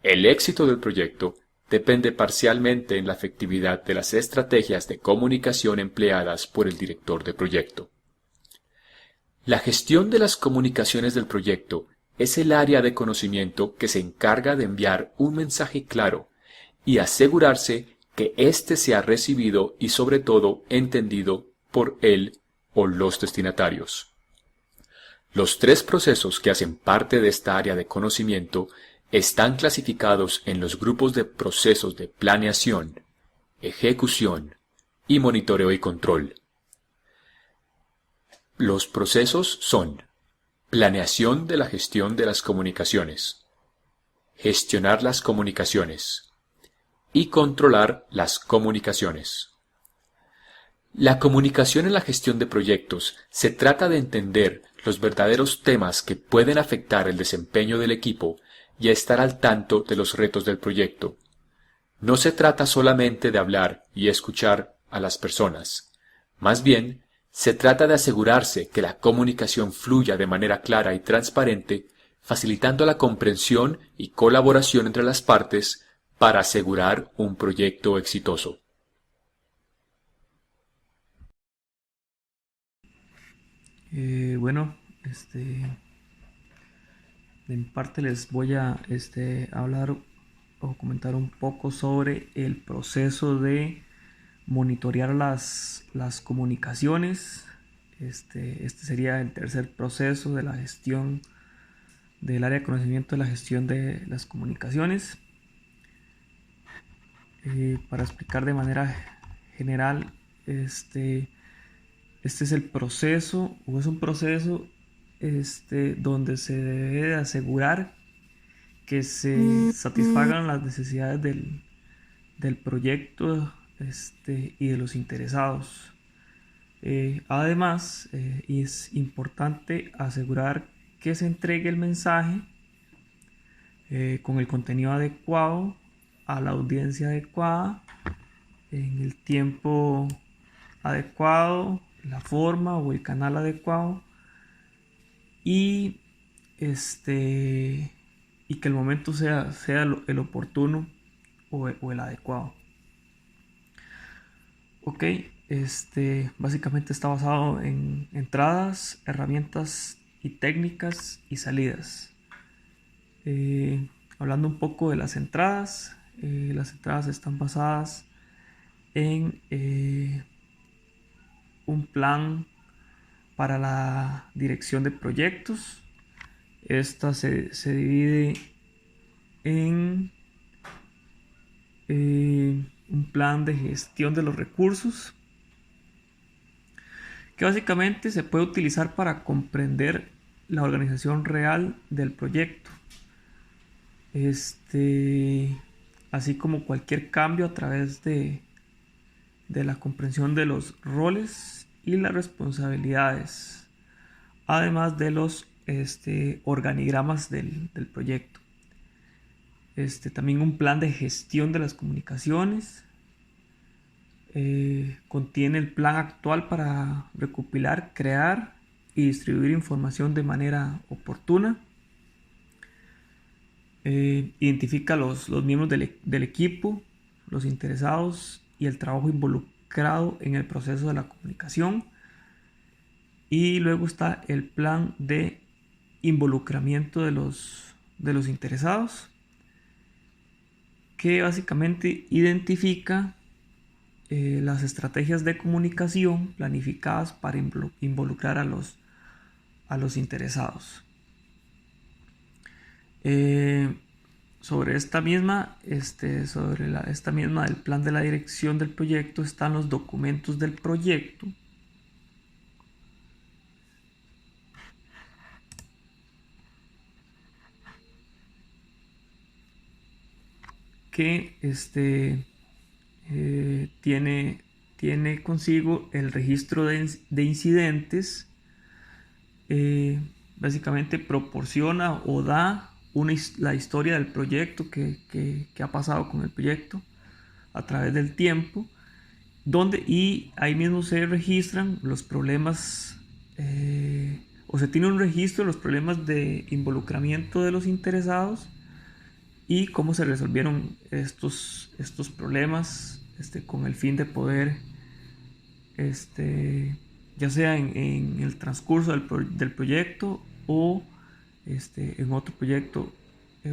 S3: El éxito del proyecto depende parcialmente en la efectividad de las estrategias de comunicación empleadas por el director de proyecto. La gestión de las comunicaciones del proyecto es el área de conocimiento que se encarga de enviar un mensaje claro y asegurarse que éste sea recibido y sobre todo entendido por él o los destinatarios. Los 3 procesos que hacen parte de esta área de conocimiento están clasificados en los grupos de procesos de planeación, ejecución y monitoreo y control. Los procesos son: planeación de la gestión de las comunicaciones, gestionar las comunicaciones y controlar las comunicaciones. La comunicación en la gestión de proyectos se trata de entender los verdaderos temas que pueden afectar el desempeño del equipo y estar al tanto de los retos del proyecto. No se trata solamente de hablar y escuchar a las personas, más bien se trata de asegurarse que la comunicación fluya de manera clara y transparente, facilitando la comprensión y colaboración entre las partes para asegurar un proyecto exitoso.
S5: Bueno, en parte les voy a hablar o comentar un poco sobre el proceso de monitorear las comunicaciones. Este sería el tercer proceso de la gestión del área de conocimiento de la gestión de las comunicaciones. Para explicar de manera general, este es el proceso, o es un proceso donde se debe de asegurar que se satisfagan las necesidades del proyecto y de los interesados. Además, es importante asegurar que se entregue el mensaje con el contenido adecuado a la audiencia adecuada, en el tiempo adecuado, la forma o el canal adecuado, y que el momento sea el oportuno o el adecuado. Ok, básicamente está basado en entradas, herramientas y técnicas y salidas. Hablando un poco de las entradas están basadas en un plan para la dirección de proyectos. Esta se divide en un plan de gestión de los recursos, que básicamente se puede utilizar para comprender la organización real del proyecto, así como cualquier cambio a través de la comprensión de los roles y las responsabilidades, además de los organigramas del proyecto. También un plan de gestión de las comunicaciones contiene el plan actual para recopilar, crear y distribuir información de manera oportuna. Identifica los miembros del equipo, los interesados y el trabajo involucrado en el proceso de la comunicación. Y luego está el plan de involucramiento de los interesados, que básicamente identifica las estrategias de comunicación planificadas para involucrar a los interesados. Sobre esta misma del plan de la dirección del proyecto están los documentos del proyecto, que tiene consigo el registro de incidentes. Básicamente proporciona o da la historia del proyecto, que ha pasado con el proyecto a través del tiempo, y ahí mismo se registran los problemas, o se tiene un registro de los problemas de involucramiento de los interesados y cómo se resolvieron estos problemas, con el fin de poder, ya sea en el transcurso del proyecto o en otro proyecto,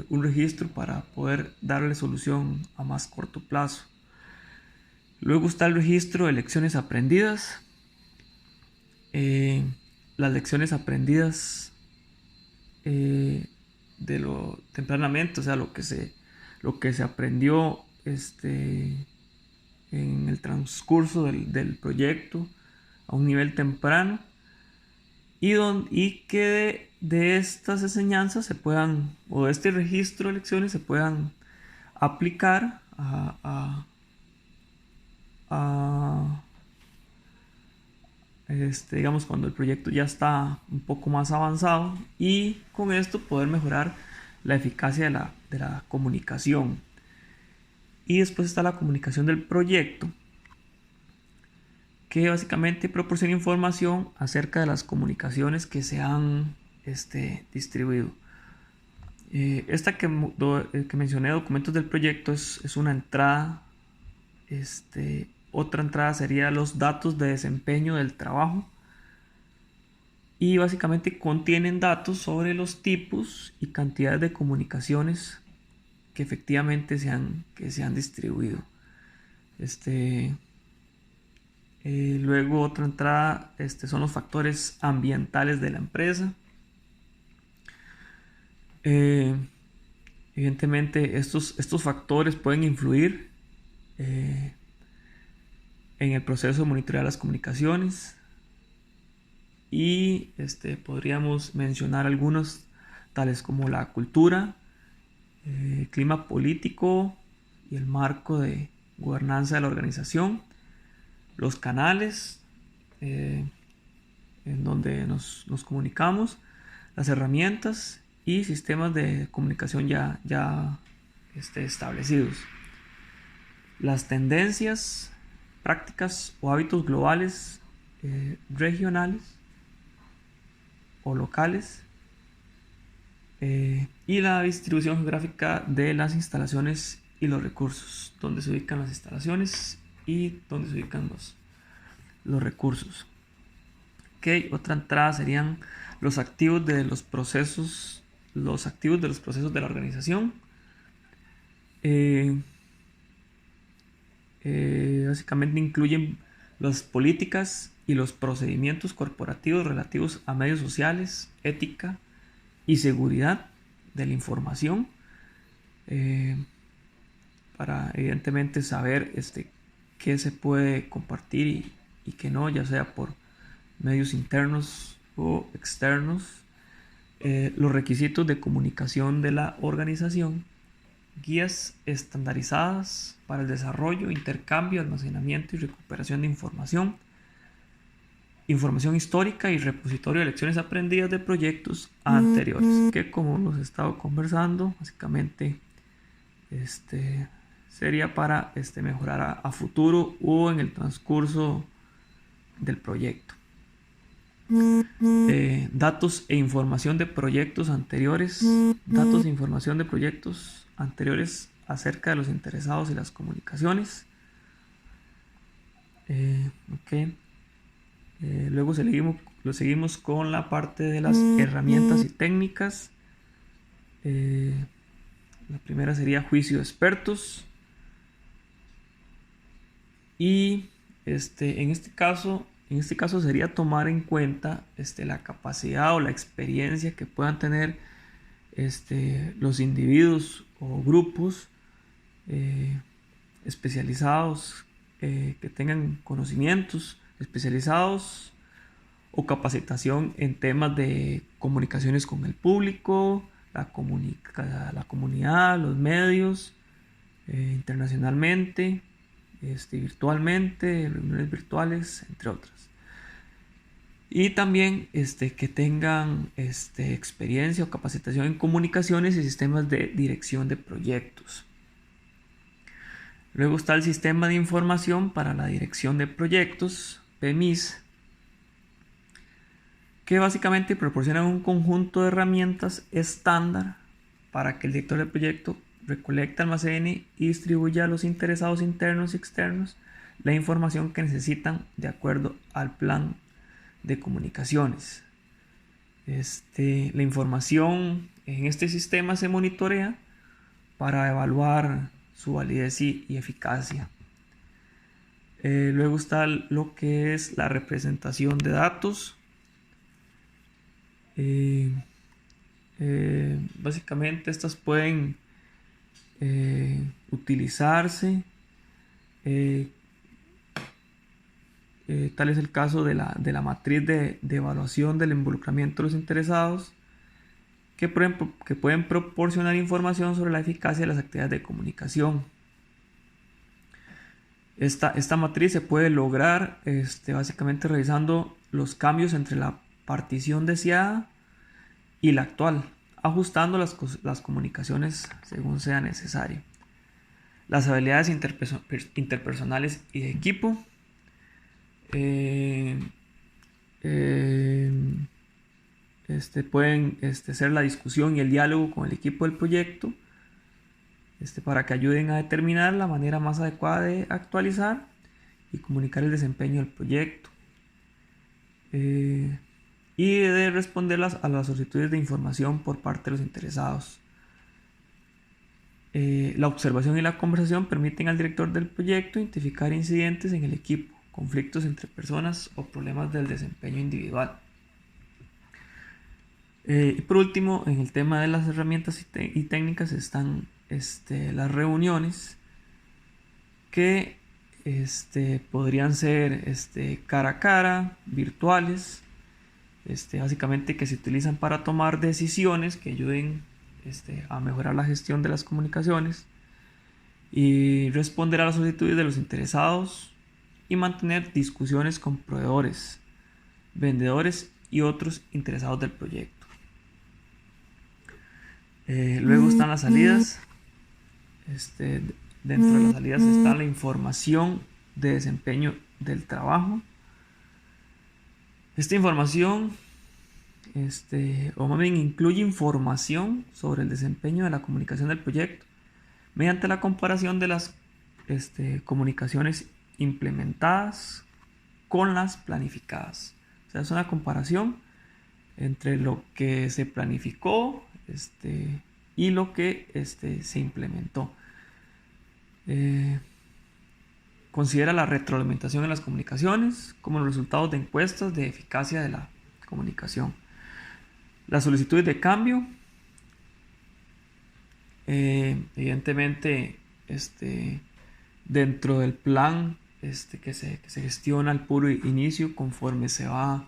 S5: un registro para poder darle solución a más corto plazo. Luego está el registro de lecciones aprendidas. Las lecciones aprendidas de lo tempranamente, o sea, lo que se aprendió en el transcurso del proyecto a un nivel temprano, y que de estas enseñanzas se puedan, o de este registro de lecciones se puedan aplicar a digamos, cuando el proyecto ya está un poco más avanzado, y con esto poder mejorar la eficacia de la comunicación. Y después está la comunicación del proyecto, que básicamente proporciona información acerca de las comunicaciones que se han distribuido. Esta que mencioné, documentos del proyecto, es una entrada. Otra entrada sería los datos de desempeño del trabajo, y básicamente contienen datos sobre los tipos y cantidades de comunicaciones que efectivamente se han distribuido. Luego otra entrada son los factores ambientales de la empresa. Evidentemente estos factores pueden influir en el proceso de monitorear las comunicaciones, y podríamos mencionar algunos, tales como la cultura, el clima político y el marco de gobernanza de la organización, los canales en donde nos comunicamos, las herramientas y sistemas de comunicación ya establecidos, las tendencias, prácticas o hábitos globales, regionales o locales, y la distribución geográfica de las instalaciones y los recursos, donde se ubican las instalaciones y donde se ubican los recursos. Otra entrada serían los activos de los procesos de la organización. Básicamente incluyen las políticas y los procedimientos corporativos relativos a medios sociales, ética y seguridad de la información, para evidentemente saber qué se puede compartir y qué no, ya sea por medios internos o externos. Los requisitos de comunicación de la organización, guías estandarizadas para el desarrollo, intercambio, almacenamiento y recuperación de información histórica y repositorio de lecciones aprendidas de proyectos anteriores, que, como hemos estado conversando, básicamente sería para mejorar a futuro o en el transcurso del proyecto. Datos e información de proyectos anteriores, acerca de los interesados y las comunicaciones. Luego seguimos con la parte de las herramientas y técnicas. La primera sería juicio de expertos, y en este caso sería tomar en cuenta la capacidad o la experiencia que puedan tener los individuos o grupos especializados, que tengan conocimientos especializados o capacitación en temas de comunicaciones con el público, la comunidad, los medios, internacionalmente, virtualmente, reuniones virtuales, entre otras. Y también que tengan experiencia o capacitación en comunicaciones y sistemas de dirección de proyectos. Luego está el sistema de información para la dirección de proyectos, PMIS, que básicamente proporciona un conjunto de herramientas estándar para que el director del proyecto recolecte, almacene y distribuya a los interesados internos y externos la información que necesitan de acuerdo al plan de comunicaciones. La información en este sistema se monitorea para evaluar su validez y eficacia. Luego está lo que es la representación de datos. Básicamente estas pueden utilizarse. Tal es el caso de la matriz de evaluación del involucramiento de los interesados, que pueden proporcionar información sobre la eficacia de las actividades de comunicación. Esta matriz se puede lograr básicamente revisando los cambios entre la partición deseada y la actual, ajustando las comunicaciones según sea necesario. Las habilidades interpersonales y de equipo. Pueden ser la discusión y el diálogo con el equipo del proyecto, para que ayuden a determinar la manera más adecuada de actualizar y comunicar el desempeño del proyecto, y de responder a las solicitudes de información por parte de los interesados. La observación y la conversación permiten al director del proyecto identificar incidentes en el equipo, conflictos entre personas o problemas del desempeño individual. Y por último, en el tema de las herramientas y técnicas están las reuniones, que podrían ser cara a cara, virtuales, básicamente que se utilizan para tomar decisiones que ayuden a mejorar la gestión de las comunicaciones y responder a las solicitudes de los interesados y mantener discusiones con proveedores, vendedores y otros interesados del proyecto. Luego están las salidas. Dentro de las salidas está la información de desempeño del trabajo. Esta información o más bien incluye información sobre el desempeño de la comunicación del proyecto mediante la comparación de las comunicaciones implementadas con las planificadas. O sea, es una comparación entre lo que se planificó y lo que se implementó. Considera la retroalimentación en las comunicaciones como los resultados de encuestas de eficacia de la comunicación. Las solicitudes de cambio, evidentemente, dentro del plan que se gestiona al puro inicio, conforme se va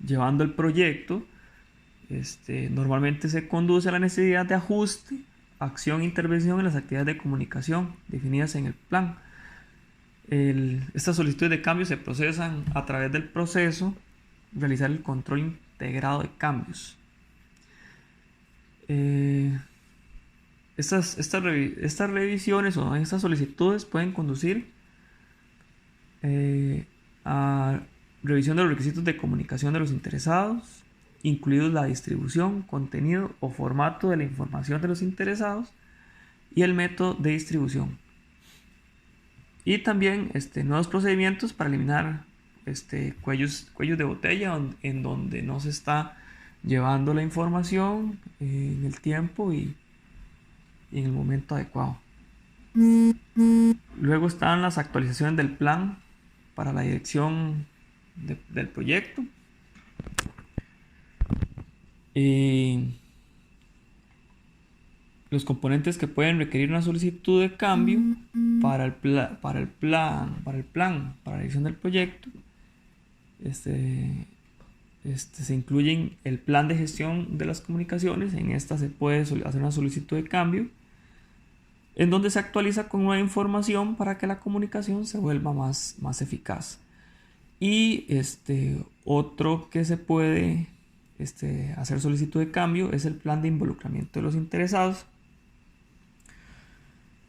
S5: llevando el proyecto, normalmente se conduce a la necesidad de ajuste, acción e intervención en las actividades de comunicación definidas en el plan. Estas solicitudes de cambio se procesan a través del proceso realizar el control integrado de cambios. Estas revisiones o estas solicitudes pueden conducir a revisión de los requisitos de comunicación de los interesados, incluidos la distribución, contenido o formato de la información de los interesados y el método de distribución. Y también nuevos procedimientos para eliminar cuellos de botella en donde no se está llevando la información en el tiempo y en el momento adecuado. Luego están las actualizaciones del plan para la dirección del proyecto. Los componentes que pueden requerir una solicitud de cambio para la dirección del proyecto se incluyen el plan de gestión de las comunicaciones. En esta se puede hacer una solicitud de cambio en donde se actualiza con nueva información para que la comunicación se vuelva más eficaz. Y otro que se puede hacer solicitud de cambio es el plan de involucramiento de los interesados,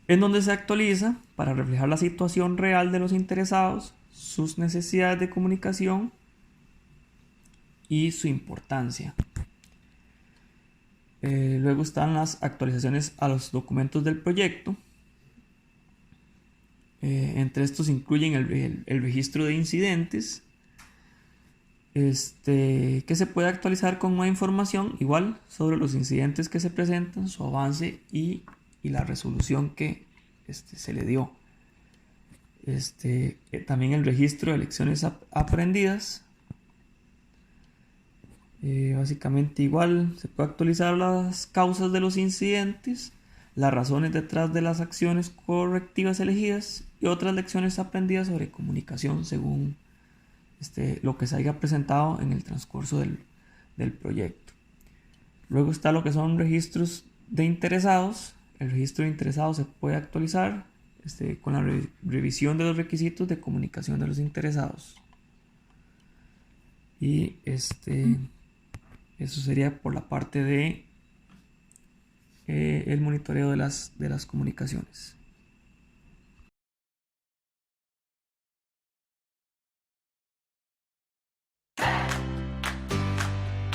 S5: en donde se actualiza para reflejar la situación real de los interesados, sus necesidades de comunicación y su importancia. Luego están las actualizaciones a los documentos del proyecto. Entre estos incluyen el registro de incidentes, que se puede actualizar con nueva información igual sobre los incidentes que se presentan, su avance y la resolución que se le dio. También el registro de lecciones aprendidas, Básicamente igual se puede actualizar las causas de los incidentes, las razones detrás de las acciones correctivas elegidas y otras lecciones aprendidas sobre comunicación según lo que se haya presentado en el transcurso del proyecto. Luego está lo que son registros de interesados. El registro de interesados se puede actualizar con la revisión de los requisitos de comunicación de los interesados. Y eso sería por la parte de el monitoreo de las comunicaciones.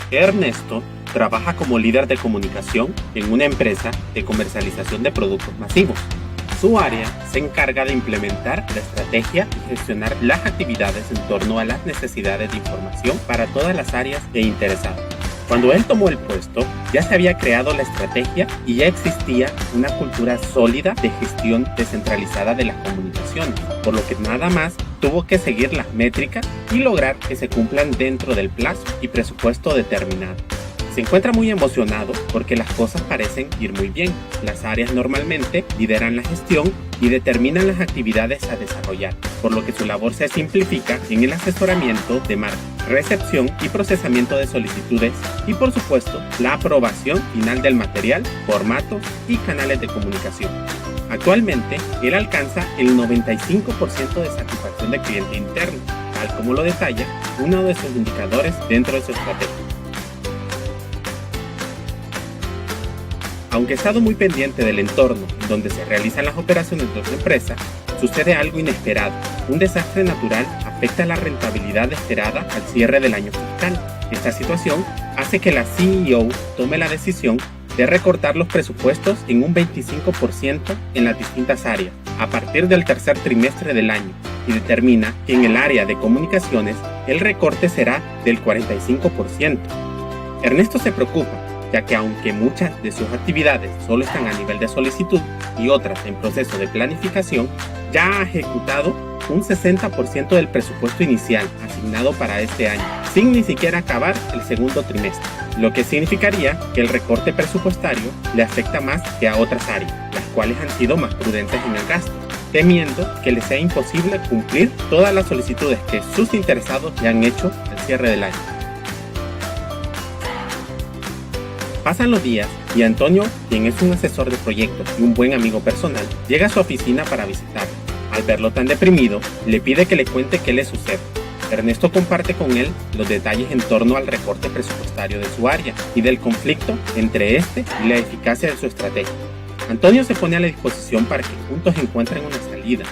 S6: Ernesto trabaja como líder de comunicación en una empresa de comercialización de productos masivos. Su área se encarga de implementar la estrategia y gestionar las actividades en torno a las necesidades de información para todas las áreas e interesados. Cuando él tomó el puesto, ya se había creado la estrategia y ya existía una cultura sólida de gestión descentralizada de las comunicaciones, por lo que nada más tuvo que seguir las métricas y lograr que se cumplan dentro del plazo y presupuesto determinado. Se encuentra muy emocionado porque las cosas parecen ir muy bien. Las áreas normalmente lideran la gestión y determinan las actividades a desarrollar, por lo que su labor se simplifica en el asesoramiento de marketing, recepción y procesamiento de solicitudes y, por supuesto, la aprobación final del material, formatos y canales de comunicación. Actualmente, él alcanza el 95% de satisfacción de cliente interno, tal como lo detalla uno de sus indicadores dentro de su estrategia. Aunque ha estado muy pendiente del entorno donde se realizan las operaciones de su empresa, sucede algo inesperado. Un desastre natural afecta la rentabilidad esperada al cierre del año fiscal. Esta situación hace que la CEO tome la decisión de recortar los presupuestos en un 25% en las distintas áreas a partir del tercer trimestre del año y determina que en el área de comunicaciones el recorte será del 45%. Ernesto se preocupa, ya que aunque muchas de sus actividades solo están a nivel de solicitud y otras en proceso de planificación, ya ha ejecutado un 60% del presupuesto inicial asignado para este año, sin ni siquiera acabar el segundo trimestre, lo que significaría que el recorte presupuestario le afecta más que a otras áreas, las cuales han sido más prudentes en el gasto, temiendo que les sea imposible cumplir todas las solicitudes que sus interesados ya han hecho al cierre del año. Pasan los días y Antonio, quien es un asesor de proyectos y un buen amigo personal, llega a su oficina para visitarlo. Al verlo tan deprimido, le pide que le cuente qué le sucede. Ernesto comparte con él los detalles en torno al recorte presupuestario de su área y del conflicto entre este y la eficacia de su estrategia. Antonio se pone a la disposición para que juntos encuentren una salida.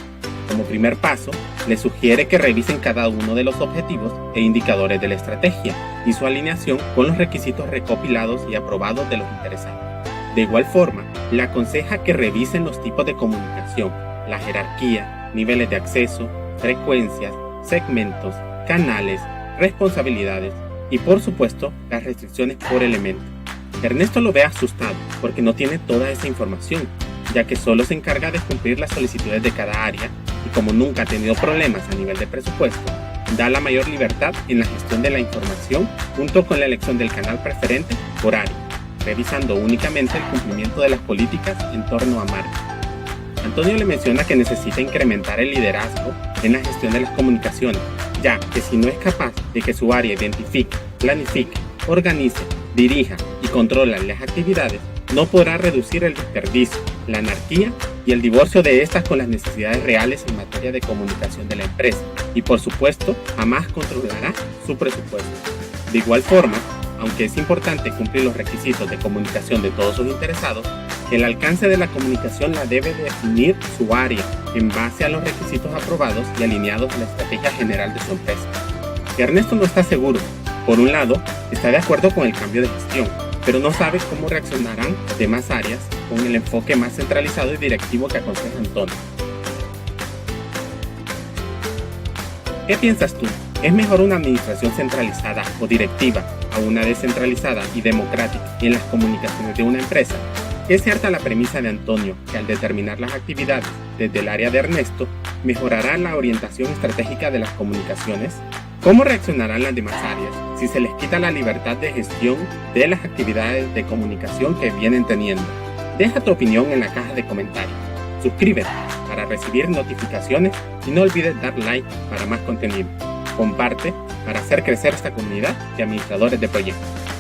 S6: Como primer paso, le sugiere que revisen cada uno de los objetivos e indicadores de la estrategia y su alineación con los requisitos recopilados y aprobados de los interesados. De igual forma, le aconseja que revisen los tipos de comunicación, la jerarquía, niveles de acceso, frecuencias, segmentos, canales, responsabilidades y, por supuesto, las restricciones por elemento. Ernesto lo ve asustado porque no tiene toda esa información, ya que solo se encarga de cumplir las solicitudes de cada área y como nunca ha tenido problemas a nivel de presupuesto, da la mayor libertad en la gestión de la información junto con la elección del canal preferente por área, revisando únicamente el cumplimiento de las políticas en torno a marketing. Antonio le menciona que necesita incrementar el liderazgo en la gestión de las comunicaciones, ya que si no es capaz de que su área identifique, planifique, organice, dirija y controle las actividades, no podrá reducir el desperdicio, la anarquía y el divorcio de estas con las necesidades reales en materia de comunicación de la empresa y, por supuesto, jamás controlará su presupuesto. De igual forma, aunque es importante cumplir los requisitos de comunicación de todos sus interesados, el alcance de la comunicación la debe definir su área en base a los requisitos aprobados y alineados a la estrategia general de su empresa. Ernesto no está seguro. Por un lado, está de acuerdo con el cambio de gestión, pero no sabe cómo reaccionarán las demás áreas con el enfoque más centralizado y directivo que aconseja Antonio. ¿Qué piensas tú? ¿Es mejor una administración centralizada o directiva a una descentralizada y democrática en las comunicaciones de una empresa? Es cierta la premisa de Antonio que al determinar las actividades desde el área de Ernesto, mejorará la orientación estratégica de las comunicaciones. ¿Cómo reaccionarán las demás áreas si se les quiere quita la libertad de gestión de las actividades de comunicación que vienen teniendo. Deja tu opinión en la caja de comentarios. Suscríbete para recibir notificaciones y no olvides dar like para más contenido. Comparte para hacer crecer esta comunidad de administradores de proyectos.